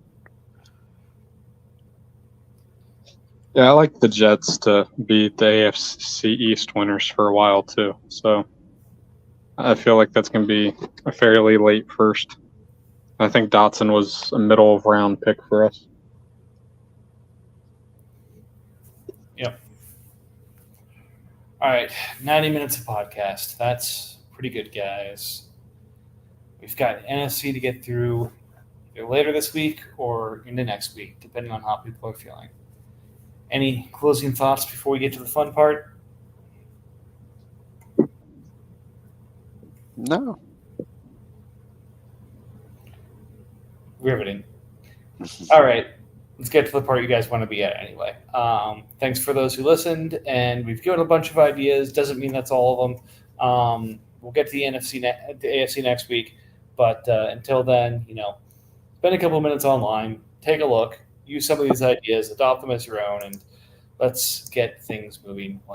Yeah, I like the Jets to be the AFC East winners for a while too. So I feel like that's going to be a fairly late first. I think Dotson was a middle of round pick for us. Yep. All right, 90 minutes of podcast. That's pretty good, guys. We've got NFC to get through either later this week or into next week, depending on how people are feeling. Any closing thoughts before we get to the fun part? No. Riveting. All right, let's get to the part you guys want to be at anyway. Thanks for those who listened, and we've given a bunch of ideas. Doesn't mean that's all of them. We'll get to the AFC next week, but until then, spend a couple of minutes online, take a look, use some of these ideas, adopt them as your own, and let's get things moving once